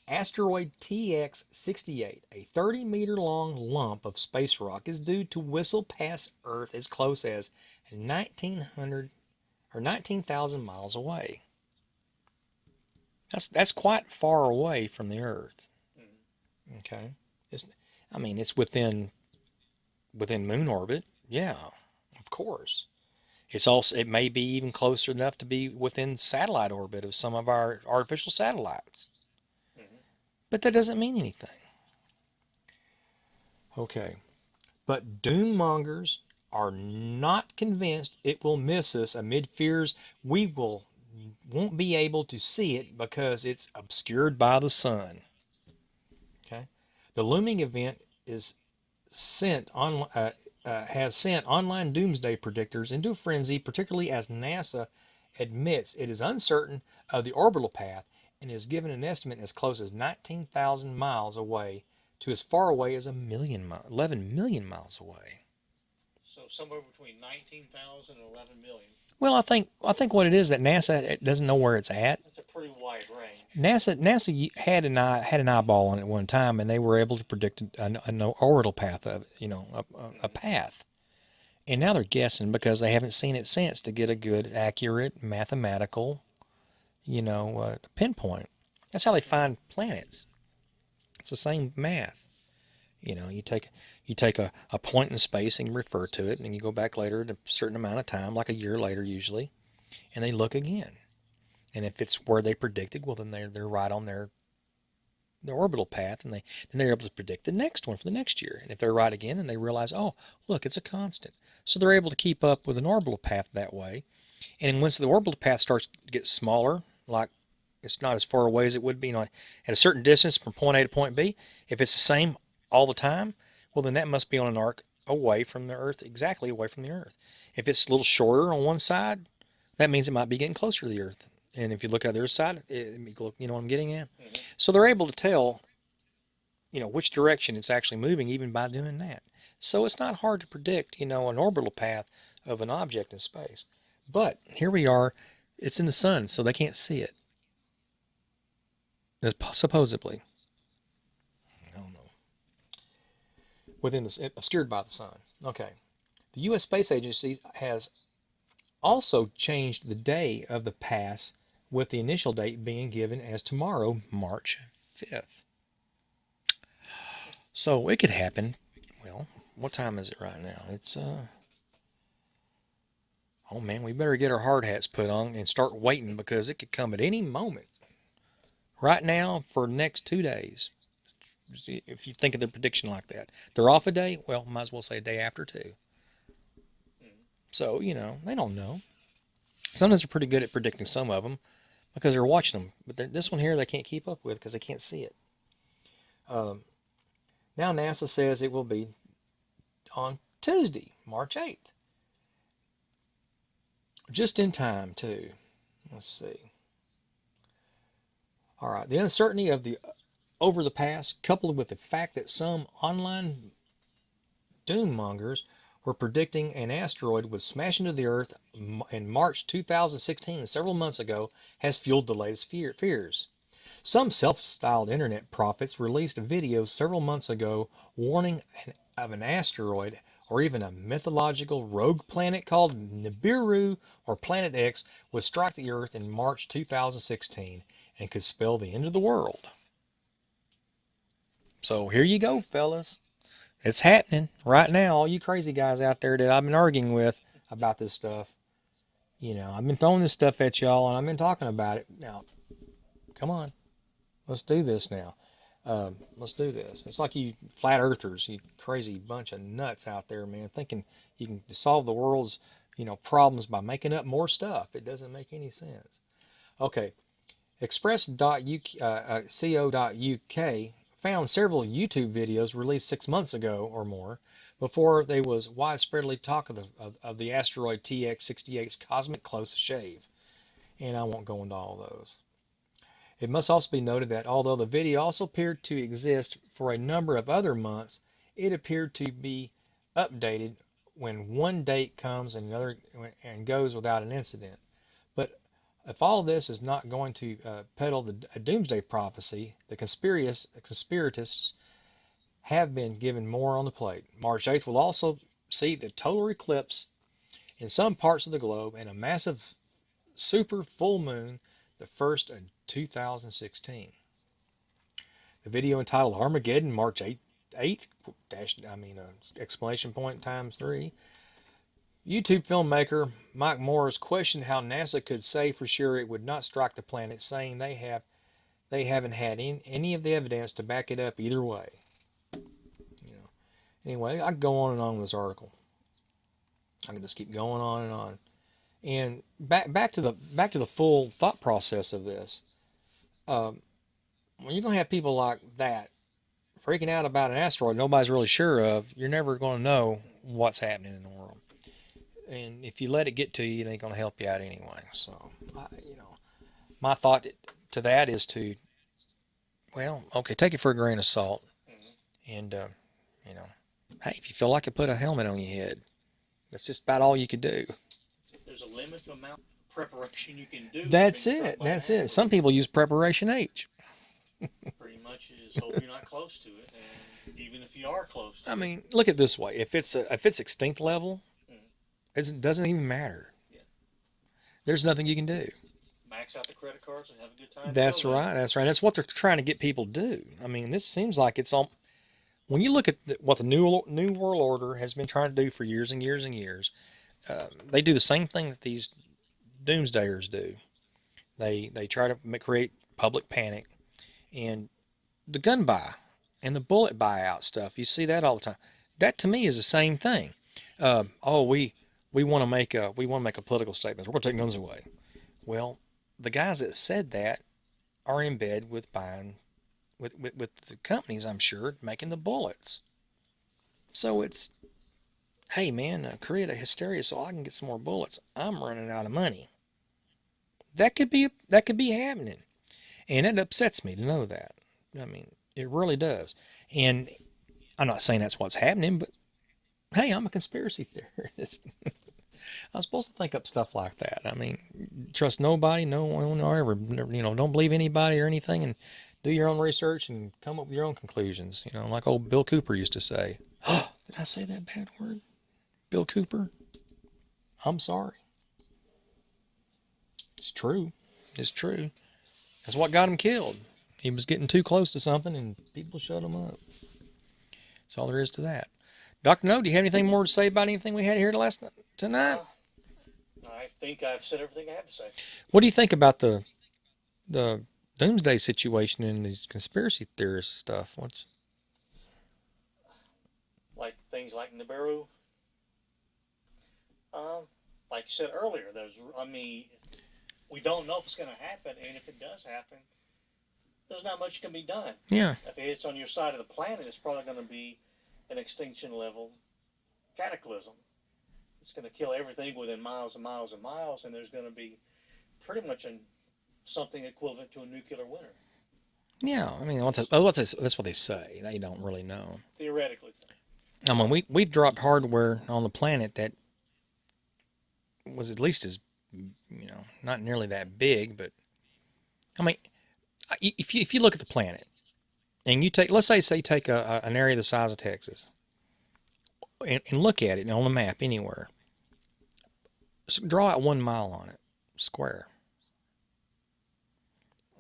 asteroid TX-68, a 30-meter long lump of space rock, is due to whistle past Earth as close as 19,000 miles away. That's quite far away from the Earth. Okay, it's within moon orbit. Yeah, of course. It may be even closer enough to be within satellite orbit of some of our artificial satellites. But that doesn't mean anything. Okay, but doom mongers are not convinced it will miss us amid fears we won't be able to see it because it's obscured by the sun. Okay, the looming event has sent online doomsday predictors into a frenzy, particularly as NASA admits it is uncertain of the orbital path and is given an estimate as close as 19,000 miles away to as far away as 11 million miles away. So somewhere between 19,000 and 11 million. Well, I think what it is that NASA doesn't know where it's at. That's a pretty wide range. NASA had an eyeball on it one time, and they were able to predict an orbital path of it, a path. And now they're guessing because they haven't seen it since to get a good, accurate mathematical, pinpoint. That's how they find planets. It's the same math. You take a point in space and you refer to it, and you go back later at a certain amount of time, like a year later usually, and they look again. And if it's where they predicted, well, then they're right on their orbital path, and then they're able to predict the next one for the next year. And if they're right again, then they realize, oh, look, it's a constant. So they're able to keep up with an orbital path that way. And once the orbital path starts to get smaller, like it's not as far away as it would be, at a certain distance from point A to point B, if it's the same all the time, well, then that must be on an arc away from the Earth, exactly away from the Earth. If it's a little shorter on one side, that means it might be getting closer to the Earth. And if you look at the other side, you know what I'm getting at? Mm-hmm. So they're able to tell, which direction it's actually moving even by doing that. So it's not hard to predict, an orbital path of an object in space. But here we are, it's in the sun, so they can't see it. Supposedly. I don't know. Obscured by the sun. Okay. The U.S. Space Agency has also changed the day of the pass, with the initial date being given as tomorrow, March 5th. So it could happen. Well, what time is it right now? It's oh man, we better get our hard hats put on and start waiting, because it could come at any moment. Right now, for the next 2 days, if you think of the prediction like that, they're off a day. Well, might as well say a day after too. So they don't know. Sometimes they're pretty good at predicting some of them, because they're watching them. But this one here, they can't keep up with because they can't see it. Now NASA says it will be on Tuesday, March 8th. Just in time, too. Let's see. All right. The uncertainty of over the pass, coupled with the fact that some online doom mongers were predicting an asteroid would smash into the Earth in March 2016, several months ago, has fueled the latest fears. Some self-styled internet prophets released a video several months ago warning of an asteroid, or even a mythological rogue planet called Nibiru or Planet X, would strike the Earth in March 2016 and could spell the end of the world. So here you go, fellas. It's happening right now. All you crazy guys out there that I've been arguing with about this stuff, I've been throwing this stuff at y'all, and I've been talking about it. Now, come on. Let's do this now. Let's do this. It's like you flat earthers, you crazy bunch of nuts out there, man, thinking you can solve the world's, problems by making up more stuff. It doesn't make any sense. Okay. Express.co.uk found several YouTube videos released 6 months ago or more, before there was widespreadly talk of the asteroid TX-68's cosmic close shave. And I won't go into all those. It must also be noted that although the video also appeared to exist for a number of other months, it appeared to be updated when one date comes and another and goes without an incident. But if all of this is not going to peddle a doomsday prophecy, the conspiratists have been given more on the plate. March 8th will also see the total eclipse in some parts of the globe and a massive super full moon, the first in 2016. The video entitled Armageddon, March 8th, exclamation point times 3. YouTube filmmaker Mike Morris questioned how NASA could say for sure it would not strike the planet, saying they haven't had any of the evidence to back it up either way. Anyway, I can go on and on with this article. I can just keep going on and on. And back to the full thought process of this. When you're gonna have people like that freaking out about an asteroid nobody's really sure of, you're never going to know what's happening in the world. And if you let it get to you, it ain't going to help you out anyway. So, my thought to that is to, take it for a grain of salt. And, hey, if you feel like it, put a helmet on your head. That's just about all you could do. There's a limited amount of preparation you can do. That's it. Some people use preparation H. Pretty much is hope you're not close to it, and even if you are close to it. Look at it this way: if it's extinct level, it doesn't even matter. Yeah. There's nothing you can do. Max out the credit cards and have a good time. That's right. That's what they're trying to get people to do. This seems like it's all. When you look at what the New World Order has been trying to do for years and years and years, they do the same thing that these doomsdayers do. They try to create public panic. And the gun buy and the bullet buyout stuff, you see that all the time. That to me is the same thing. We want to make a political statement. We're going to take guns away. Well, the guys that said that are in bed with with the companies, I'm sure, making the bullets. So it's, hey man, create a hysteria so I can get some more bullets. I'm running out of money. That could be happening, and it upsets me to know that. I mean, it really does. And I'm not saying that's what's happening, but hey, I'm a conspiracy theorist. I'm supposed to think up stuff like that. I mean, trust nobody, no one, or ever, don't believe anybody or anything, and do your own research and come up with your own conclusions. Like old Bill Cooper used to say. Did I say that bad word? Bill Cooper? I'm sorry. It's true. It's true. That's what got him killed. He was getting too close to something, and people shut him up. That's all there is to that. Dr. No, do you have anything more to say about anything we had here tonight? I think I've said everything I have to say. What do you think about the doomsday situation and these conspiracy theorist stuff? Like things like Nibiru. Like you said earlier, we don't know if it's going to happen, and if it does happen, there's not much can be done. Yeah. If it's on your side of the planet, it's probably going to be an extinction level cataclysm. It's going to kill everything within miles and miles and miles, and there's going to be pretty much something equivalent to a nuclear winter. Yeah, I mean, that's what they say. They don't really know. Theoretically. I mean, we've dropped hardware on the planet that was at least as, not nearly that big, but I mean, if you look at the planet and you let's say take an area the size of Texas and look at it on the map anywhere, draw out 1 mile on it, square.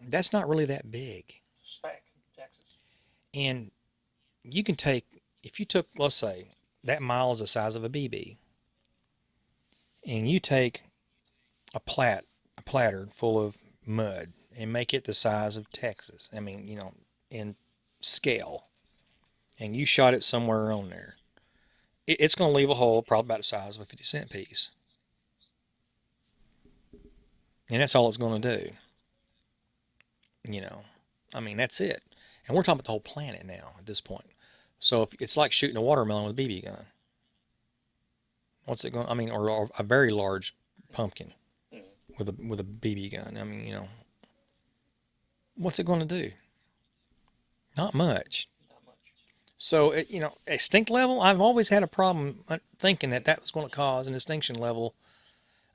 That's not really that big. Speck, Texas. And you can if you took, let's say, that mile is the size of a BB, and you take a platter full of mud and make it the size of Texas, I mean, in scale, and you shot it somewhere on there, it's going to leave a hole probably about the size of a 50-cent piece. And that's all it's going to do. I mean, that's it. And we're talking about the whole planet now at this point. So if it's like shooting a watermelon with a BB gun. What's it going? I mean, or a very large pumpkin with a BB gun. I mean, what's it going to do? Not much. Not much. So extinct level. I've always had a problem thinking that was going to cause an extinction level.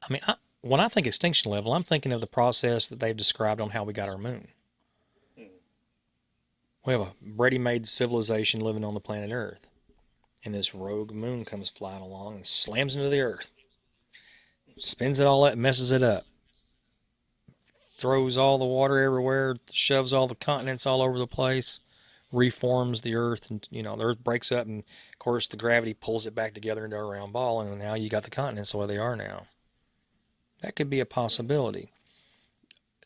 I mean, when I think extinction level, I'm thinking of the process that they've described on how we got our moon. We have a ready-made civilization living on the planet Earth. And this rogue moon comes flying along and slams into the Earth. Spins it all up, messes it up. Throws all the water everywhere, shoves all the continents all over the place, reforms the Earth, and the Earth breaks up, and of course the gravity pulls it back together into a round ball, and now you got the continents the way they are now. That could be a possibility.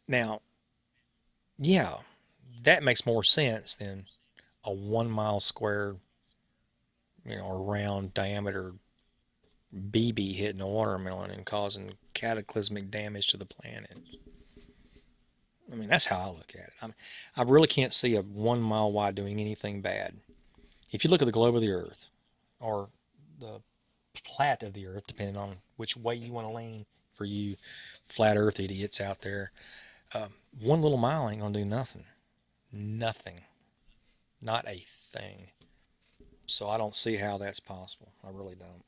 Now, yeah, that makes more sense than a 1 mile square, round diameter BB hitting a watermelon and causing cataclysmic damage to the planet. I mean, that's how I look at it. I really can't see a 1 mile wide doing anything bad. If you look at the globe of the Earth, or the plat of the Earth, depending on which way you want to lean for you flat Earth idiots out there, 1 little mile ain't going to do nothing. Nothing. Not a thing. So I don't see how that's possible. I really don't.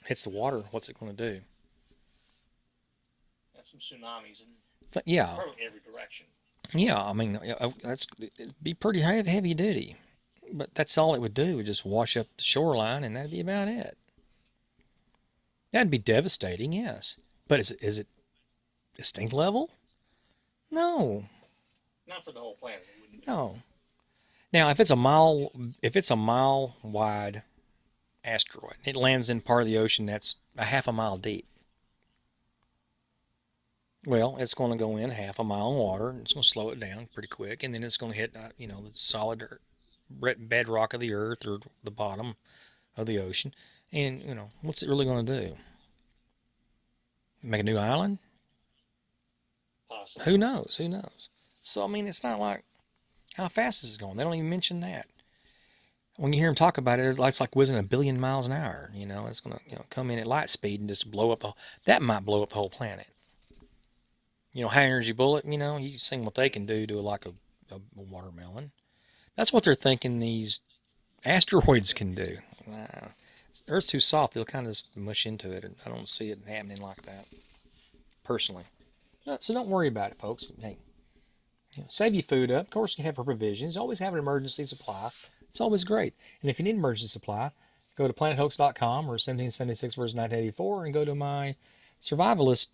Hits the water, what's it going to do? Have some tsunamis in yeah. probably every direction. Yeah, I mean, it'd be pretty heavy duty. But that's all it would do, would just wash up the shoreline, and that'd be about it. That'd be devastating, yes. But is it extinct level? No. Not for the whole planet. It wouldn't. No. Now, if it's a mile wide asteroid, it lands in part of the ocean that's a half a mile deep. Well, it's going to go in half a mile in water, and it's going to slow it down pretty quick, and then it's going to hit, the solid bedrock of the Earth or the bottom of the ocean. And, what's it really going to do? Make a new island? Possibly. Who knows? So, I mean, it's not like How fast is it going? They don't even mention that. When you hear them talk about it, it's like whizzing 1,000,000,000 miles an hour. You know, it's gonna come in at light speed and just blow up that might blow up the whole planet. You know, high energy bullet. You know, you've seen what they can do to like a watermelon. That's what they're thinking these asteroids can do. Earth's too soft; they'll kind of just mush into it, and I don't see it happening like that, personally. So don't worry about it, folks. Hey, save your food up. Of course, you have for provisions. Always have an emergency supply. It's always great. And if you need an emergency supply, go to planethoax.com or 1776 versus 1984 and go to my survivalist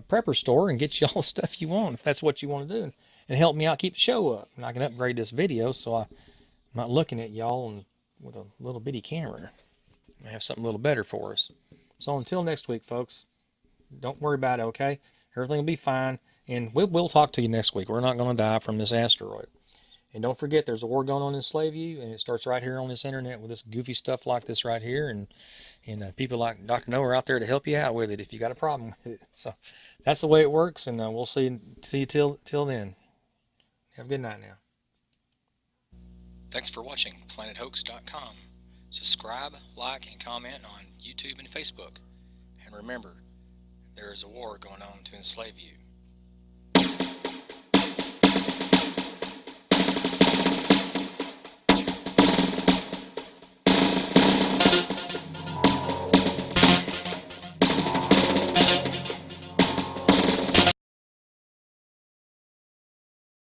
prepper store and get you all the stuff you want if that's what you want to do. And help me out keep the show up. And I can upgrade this video so I'm not looking at y'all with a little bitty camera. I have something a little better for us. So until next week, folks, don't worry about it, okay? Everything will be fine. And we'll talk to you next week. We're not going to die from this asteroid. And don't forget, there's a war going on in Slave U, and it starts right here on this internet with this goofy stuff like this right here. And people like Dr.kNO are out there to help you out with it if you got a problem with it. So that's the way it works, and we'll see you till then. Have a good night now. Thanks for watching PlanetHoax.com. Subscribe, like, and comment on YouTube and Facebook. And remember, there is a war going on to enslave you.